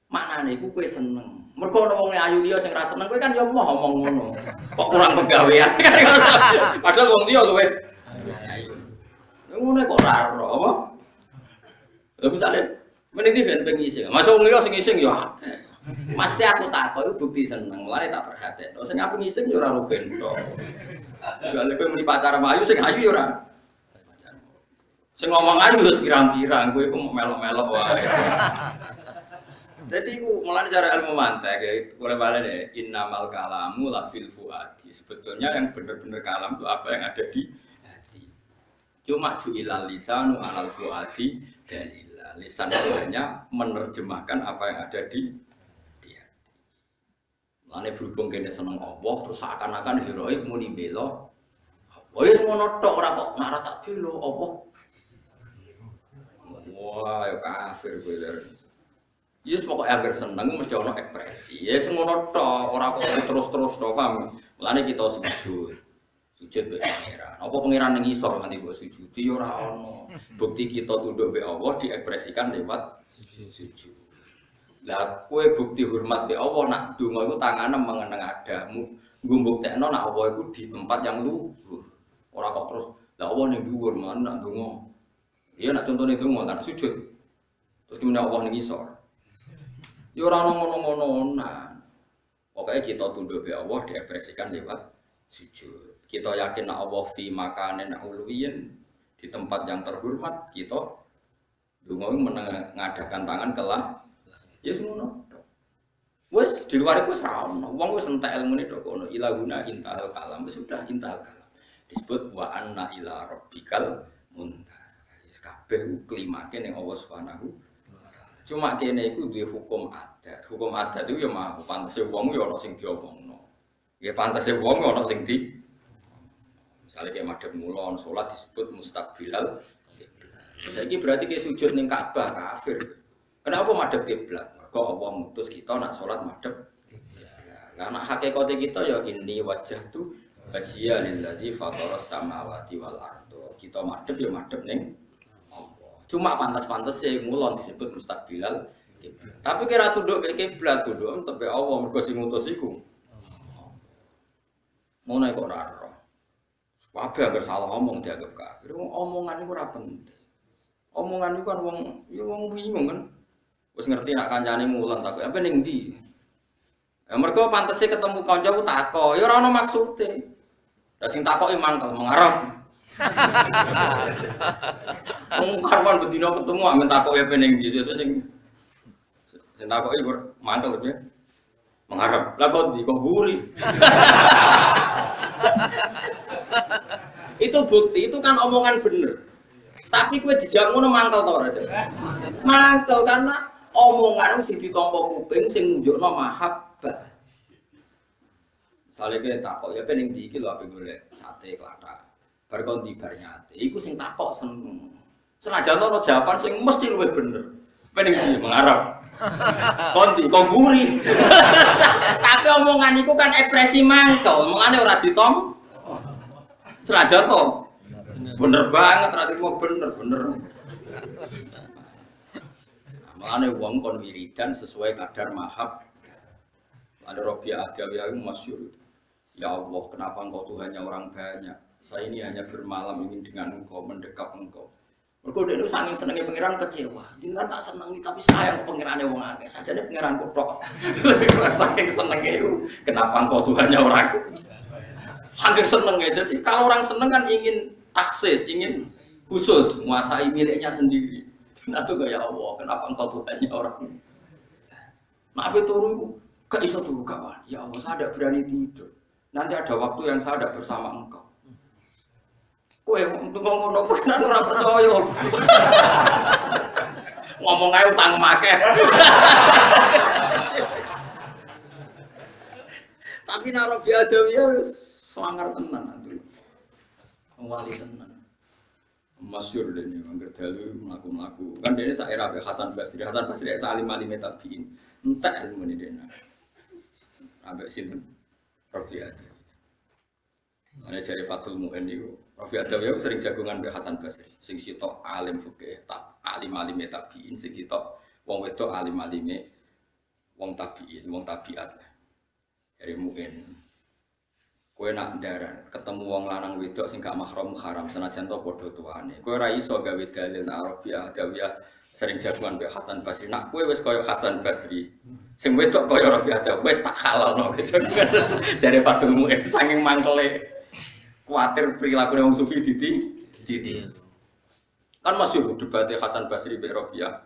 Maknane iku kowe seneng. Mergo ana wong ayu liya sing ra seneng kowe kan ya moh omong ngono. Kok kurang pegawean. Padahal wong liya luwe ayu. Ngono kok ora ora apa? Lha misale mending diven pengising. Masuk wong liya sing ngising ya akeh. Mesti aku takok iku bukti seneng. Mulane tak perhatekno. Sing aku ngising ya ora rugen tok. Lha kowe muni pacar ayu sing ayu ya ora. Sing ngomong ayu wis pirang-pirang kowe iku melok-melok wae. Dadi iku mulane cara ilmu mantek boleh balik deh innamal kalamu la fil fuadi. Sebetulnya yang benar-benar kalam itu apa yang ada di hati. Cuma ju'ilal lisanu 'alal fuadi dalil. Lisan itu hanya menerjemahkan apa yang ada di hati. Mulane berhubung kene seneng Allah terus seakan-akan heroik muni bela. Oh ya semono tok ora kok nak tak bela Allah. Wah, ya kafir kowe lho. Yes pokoke agar seneng mesti ana ekspresi. Ya semono tok ora kok terus-terus tok paham. Mulane kita sujud. Sujud be pangeran. Apa pangeran ning isor nganti mbok sujudi ya ora ono. Bukti kita tunduk be Allah diekspresikan lewat sujud. Lah kowe bukti hormat be Allah nak donga iku tangane mengeneng adamu. Nggo mbuktekno nak Allah iku di tempat yang luhur. Ora kok terus lah Allah ning dhuwur men nak donga. Iya nak contone donga kan sujud. Terus kemudian Allah ning isor. Ya ora ono ngono-ngononan. Pokoke kita tunduk be Allah diekspresikan lewat sujud. Kita yakin nak Allah fi makanin uluwiyin di tempat yang terhormat kita donga mengadakan tangan kelah ya semono wis di luar iku wis ra ono wong wis entek ilmune tok kono ilahuna intahal kalam wis sudah intahal kalam disebut wa anna ila rabbikal muntaha wis kabeh klimake ning Allah Subhanahu wa taala cuma kene iku duwe hukum adat itu ya mah pantese wong ya ana sing diomongno ya pantese wong ana sing di misalnya kayak madhep mulon sholat disebut mustaqbilal kiblat. Saiki berarti kayak sujud ning Ka'bah kafir. Kenapa madhep kiblat? Mergo Allah mutus kita nak sholat madhep kiblat. Lah nak hakikate kita ya ini wajhatu wajhiya lillazi fataras samawati wal ardo. Kita madhep ya madhep ning Allah. Cuma pantas-pantas e mulon disebut mustaqbilal kiblat. Tapi kira tunduk ke kiblat tunduk tepe Allah mergo sing ngutus iku. Ngono kok ora. Kabeh agar salah omong dianggap kafir. Omongan iku ora penting. Omongan iku kan wong bingung kan. Wis ngerti nak kancane mulang takok, "Apa ning ndi?" Ya mergo pantese ketemu kanca ku takok, ya ora ono maksude. Lah sing takoki mangkel mengarep. Wong karwan bedino ketemu amen takoki apa ning ndi sesuk sing takoki mangkel ya. Mengarep. Lah kok ndi kok guri. Itu bukti, itu kan omongan bener. Tapi kowe dijak ngono mangkel to ora, Cak? Mangkel karena omongan sing ditampa kuping sing nunjukno mahabbah. Sale kowe takok ya pening ndi iki lho ape golek sate klathak. Bar kon ndi bar nyate. Iku sing takok seneng. Senajan ono jawaban sing mesti luwih bener. Pening ndi mengarep. Kon ndi kok guri. Tapi omongan iku kan ekspresi mangkel, omongane ora ditom. Senajan to. Bener banget ra trimo bener. Mulane wong kon wiridan sesuai kadar mahab. Ada Rabi'ah Adawiyah yang masyhur. Ya Allah, kenapa engkau Tuhannya orang banyak? Saya ini hanya bermalam ingin dengan engkau, mendekap engkau. Mergo dene saking senenge pangeran kecewa. Jenengan tak senengi tapi sayang pangerane wong akeh. Sajane pangeran kutok. Saking senenge itu, kenapa engkau Tuhannya orang? Saking senenge. Jadi kalau orang seneng kan ingin taksis, ingin khusus, menguasai miliknya sendiri. Nah itu ya Allah, kenapa engkau Tuhannya orang? Nah apa turu gak iso turu kawan. Ya Allah, saya tidak berani tidur. Nanti ada waktu yang saya tidak bersama engkau. Kowe ngomong ngono kan ora percaya. Ngomong ae utang make. Tapi nek Rabi Adawiyah wis swangar tenan antu. Wali tenan. Masyhur dene angger dalu mlaku-mlaku. Kan dene sak era Hasan Basri. Hasan Basri salim-alime tabiin. Entek ilmu dene. Ambek sinten? Rabi Adawiyah. Ana jare Fathul Mu'in niku, Rabi Adawiyah sering jagongan mbek Hasan Basri. Sing sitok alim fikih, alim-alime tabiin, sing sitok wong wedok alim-alime wong tabiin, wong tabiat. Jare Mu'in. Kowe nak ndaran ketemu wong lanang wedok sing gak mahram haram senajan to padha tuane. Kowe ora iso gawe dalil nek Rabi Adawiyah sering jagongan mbek Hasan Basri. Nak kowe wis kaya Hasan Basri. Sing wedok kaya Rabi Adawiyah wis tak halalno. Jare Fathul Mu'in saking mangkele kuatir perilaku wong sufi diti. Kan masyhur debatnya Hasan Basri mbek Rabi'ah.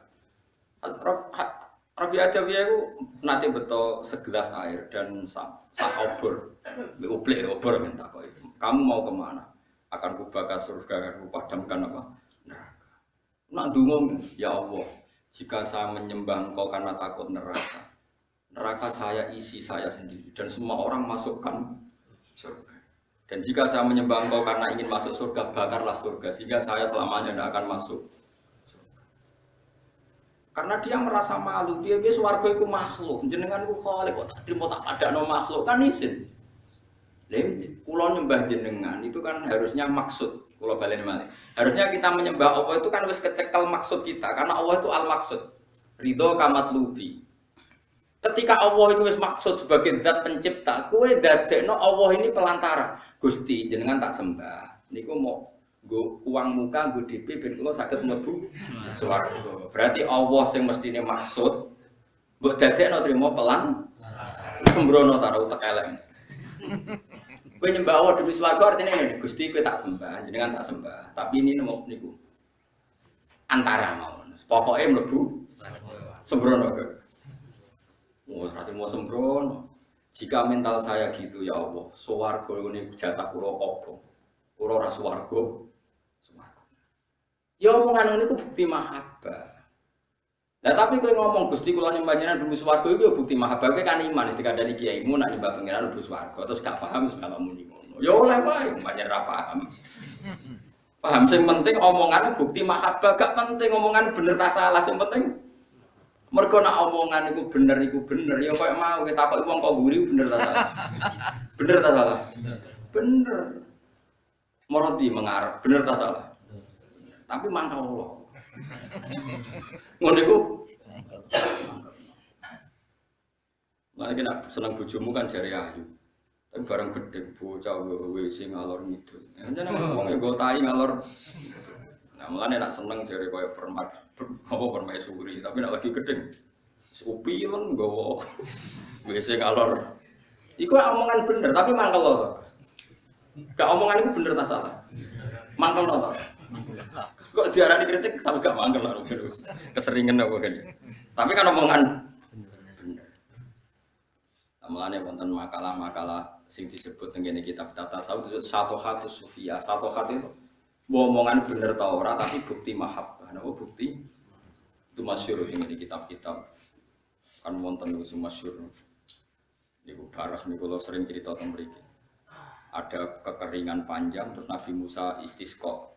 Rabi Adawiyah itu nate beto segelas air dan sak obor. Mbek obor minta kok. Kamu mau kemana? Akan kubakar surga, akan kupadamkan apa? Neraka. Nak ndonga, ya Allah, jika saya menyembah Engkau karena takut neraka. Neraka saya isi saya sendiri dan semua orang masukkan surga. Dan jika saya menyembah Engkau karena ingin masuk surga, bakarlah surga sehingga saya selamanya tidak akan masuk surga. Karena dia merasa malu, dia swarga itu makhluk, jenengan ku khalik kok tak trimo tak padakno makhluk kan isin. Lha kula nyembah jenengan itu kan harusnya maksud, kula baleni malih. Harusnya kita menyembah Allah itu kan wis kecekel maksud kita karena Allah itu al-maksud. Ridho kamatlubi. Ketika Allah itu wis maksud sebagai zat pencipta, kowe dadekno Allah ini pelantara. Gusti jenengan tak sembah. Niku mau nggo uang muka nggo DP ben kula saged mlebu swarga. Berarti Allah sing mestine maksud mbok dadekno trimo pelan sembrono ta utek elek. Kowe nyembah Allah di swarga artine ngene, Gusti kowe tak sembah, jenengan tak sembah. Tapi ini niku antara mawon. Pokoke mlebu sembrono. Berarti mau sembrono. Jika mental saya gitu ya Allah, swarga ini jatah kula apa? Kula ora swarga. Ya omongan ini ku bukti mahabbah. Nah tapi kowe ngomong Gusti kula nyembah jenengan bumi swarga iku ya bukti mahabbah. Kowe kan iman mesti kandhani kiaimu nak nyembah pangeran bumi swarga terus gak paham wis malah muni ngono. Ya oleh wae mbaknya ora paham. Paham sing penting omongan bukti mahabbah, gak penting omongan bener ta salah, sing penting mergo nak omongan iku bener ya koyo mau kita kok wong kok mburi bener ta salah. Bener ta salah? Bener. Moroti mengarep bener ta salah? Tapi mangkel Allah. Ngono iku. Lagi nak seneng bojomu kan jare ayu. Tapi barang gedhe bocah WC ngalor ngidul. Jan wong ya go tai ngalor. Nah, mulane nak seneng jare koyo permaisuri, tapi nak lagi gedeng. Upi kan nggawa WC ngalor. Iku omongan bener, tapi mangkel to. Gak omongan iku bener ta salah? Mangkel to. Kok diarani kritik tapi gak mangkel lho. Keseringan apa kan. Tapi kan omongan bener. Nah, mulane wonten makalah-makalah sing disebut teng kene kitab tasawuf satu hati sufia, satu hati itu omongan bener ta ora tapi bukti mahabbah. Napa bukti? Itu masyhur ing kitab-kitab. Kan wonten niku masyhur. Niku barah niku kula sering cerita teng mriki. Ada kekeringan panjang terus Nabi Musa istisqa.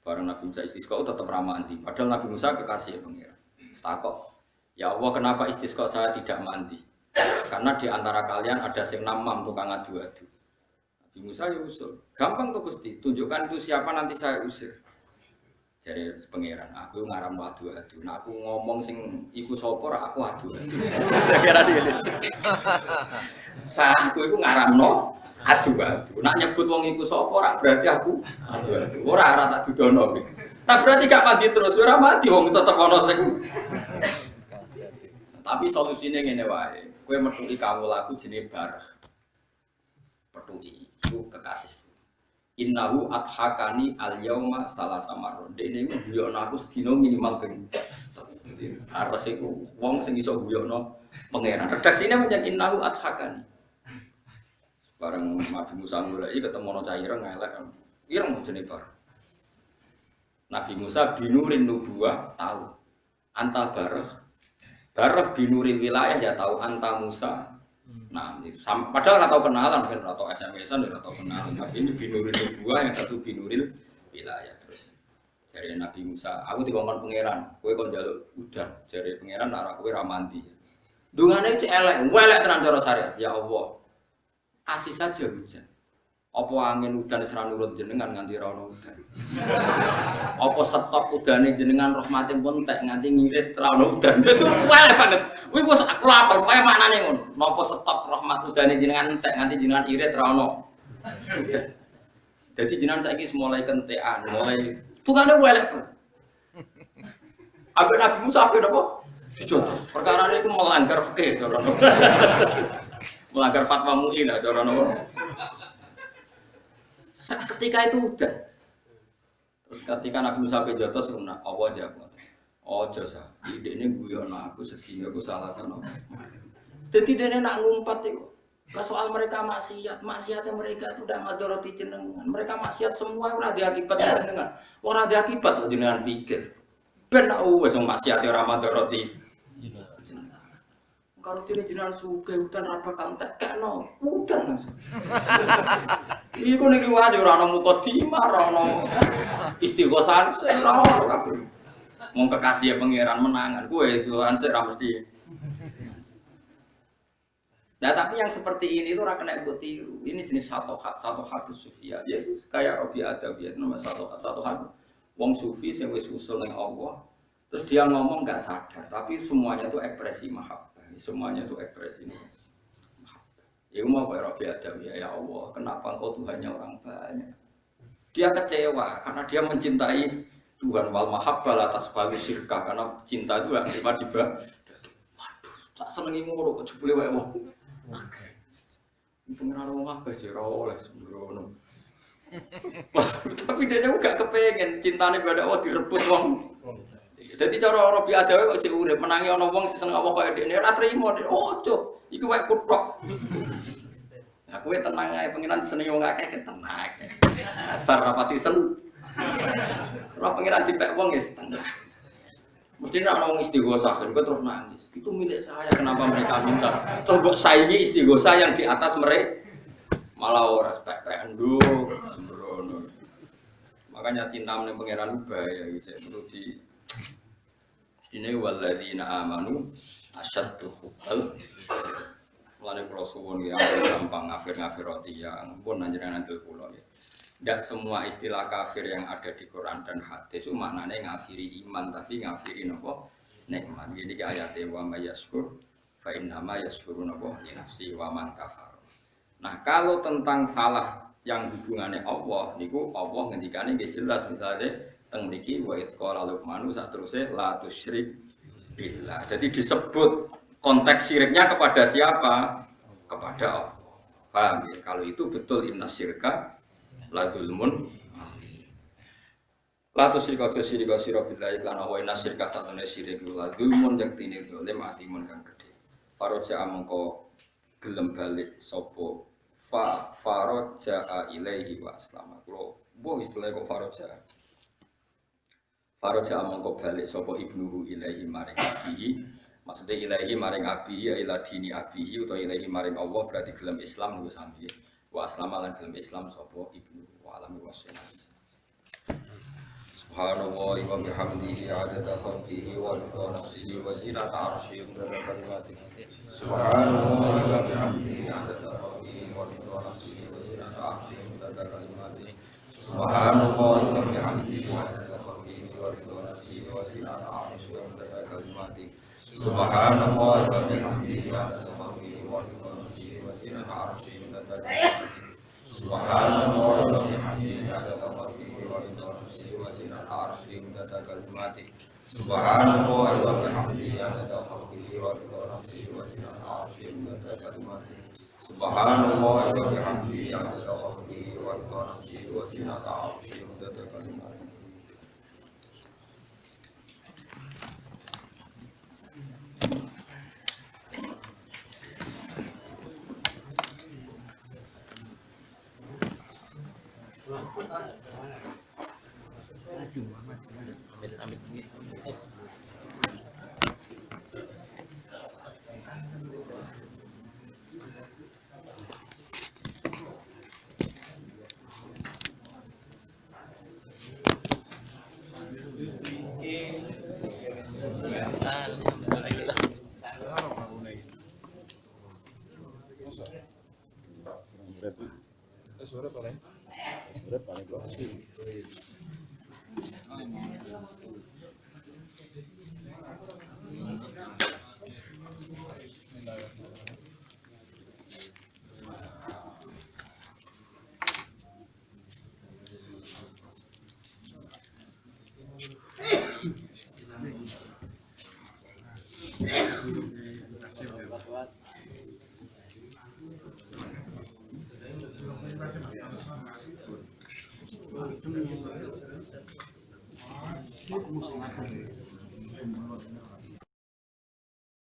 Bareng Nabi Musa istisqa tetap ramah mandi. Padahal Nabi Musa kekasih pengira. Takok. Ya Allah kenapa istisqa saya tidak mandi? Karena di antara kalian ada sing namam tukang adu-adu. Nabi Musa ya usul. Gampang tuh Gusti, tunjukkan itu siapa nanti saya usir. Jare pangeran, aku ngaramno adu-adu. Nek aku ngomong sing iku sapa ra aku adu-adu. Kira dhewe. Aku iku ngaramno adu-adu. Nek nyebut wong iku sapa ra berarti aku adu-adu. Ora tak dudono. Nah berarti gak mati terus, ora mati wong tetep ana sing. Tapi solusine ngene wae. Kowe metuki kawulaku jenenge Barah. Petuki iku kekasih. Innahu adhakani al-yauma salasa marron. Dene iku guyokno aku sedina minimal ping. Barah iku wong sing iso guyokno pangeran. Redaksine pancen innahu adhakani. Bareng Nabi Musa mulai ketemu no cah ireng elek. Ireng jenenge Barah. Nabi Musa binurin nubuwah tahu. Anta Barah binuril wilayah ya tahu anta Musa. Nah, padahal ora tau kenalan, kan ora tau SMS-an, ora tau kenalan. Tapi ini binuril nubuwah, yang satu binuril wilayah. Terus jare Nabi Musa, aku dikongkon pangeran, kowe kon njaluk udan. Jare pangeran nek kowe ra mandi. Dungane cek elek, welek tenan cara syariat. Ya Allah. Kasih saja hujan. Apa angin udan wis ra nurut jenengan nganti ra ono udan. Apa stok udane jenengan rahmatin pun tek nganti ngirit ra ono udan. Itu welek banget. Kuwi wis aku apal pokoke maknane ngono. Napa stok rahmat udane jenengan entek nganti jenengan irit ra ono. Dadi jenengan saiki mulai kentekan, mulai tukane welek. Ape Nabi Musa ape napa? Dijotos. Perkarane iku melanggar fikih cara napa. Melanggar fatwa MUI lah cara napa. Ketika itu udah. Terus ketika Nabi Musa pe jotos ngono, apa jawab? Ojo sa, idene guyon aku sedina aku salah sana. Dadi dene nak ngumpat iku. Lah soal mereka maksiatnya mereka itu udah madharati jenengan. Mereka maksiat semua ora ada akibat jenengan. Ora ada akibat jenengan pikir. Ben wis maksiate ora madharati jenengan. Karo dene jenengan sugih udan ra bakal tekno. Udan langsung. Iku niki wae ora ana mukadimah, ora ana istighosan, ora ono kabeh. Wong kekasih pangeran menangan, kowe suwan sik ra mesti. Nah, tapi yang seperti ini itu ora kena mbok tiru. Ini jenis satu hati sufia. Ya kayak Robi Adawiyah nama satu hati. Wong sufi sing wis usul ning Allah, terus dia ngomong enggak sadar, tapi semuanya itu ekspresi mahabbah. Semuanya itu ekspresi mahabbah. Ya mau kayak Robi Adawiyah, ya Allah, kenapa engkau Tuhannya orang banyak? Dia kecewa karena dia mencintai Tuhan wal mahabbah atas bagi syirkah karena cinta itu yang tiba-tiba waduh tak senengi ngono kok jebule wae wong. Oke. Pengenalan wong akeh jero oleh sembrono. Tapi dia juga kepengen cintane pada Allah direbut wong. Jadi cara Robi Adawi kok cek urip menangi ana wong sing seneng apa kaya dekne ora trimo. Ojo, iku wae kuthok. Nah, kowe tenang ae pengenan seneng wong akeh tenang. Asar rapati sen. Ora pengiran dipek wong ya tenang. Mesti nek ana wong istighosah kan terus nangis. Itu milik saya, kenapa mereka minta? Terus mbok saingi istighosah yang di atas mereka. Malah ora spek-pekan nduk sembrono. Makanya cinta ning pangeran bahaya iki menurut di mestine walladzina amanu asyaddu hubbal. Mulane kula suwun ya gampang ngafir-ngafirati ya ampun panjenengan andel kula ya. Tidak semua istilah kafir yang ada di Quran dan hadis itu maknanya ngafiri iman, tapi ngafiri nopo nikmat. Gini ayatnya wa may yashkur fa innama yashkuru nopo li nafsi wa man kafar. Nah, kalau tentang salah yang hubungannya Allah, niku Allah ngendikane nggih jelas misalnya teng mriki wa idz qala luqmanu saterusé la tusyrik billah. Jadi disebut konteks syiriknya kepada siapa? Kepada Allah. Paham ya? Kalau itu betul inna syirka la zulmun la tusyrika sira billahi lan wa inna syirka satune syirik la zulmun yaktine zalim atimun kang gedhe. Faraja mongko gelem balik sapa faraja ilaihi wa aslama. Kulo mbok istilah kok faraja mongko balik sapa ibnuhu ilaihi maring abihi. Maksudnya ilaihi maring abihi ila dini abihi utawa ilaihi maring Allah berarti gelem Islam niku sami. Wa aslama lan gelem Islam sapa ibnu wa alam wasallam. Subhanallah wa bihamdihi adada khalqihi wa ridha nafsihi wa zinata arsyihi wa kalimatihi. Subhanallah wa bihamdihi adada khalqihi wa ridha nafsihi wa zinata arsyihi wa kalimatihi. Subhanallah wa bihamdihi adada khalqihi Subhanallah wa bihamdihi adada khalqihi wa ridha nafsihi wa zinata arsyihi wa midada kalimatihi. Subhanallah wa bihamdihi adada khalqihi wa ridha nafsihi wa zinata arsyihi wa midada kalimatihi. Subhanallah wa bihamdihi adada khalqihi wa ridha nafsihi wa zinata arsyihi wa midada kalimatihi. Subhanallah wa bihamdihi adada khalqihi wa ridha nafsihi wa zinata arsyihi wa midada kalimatihi.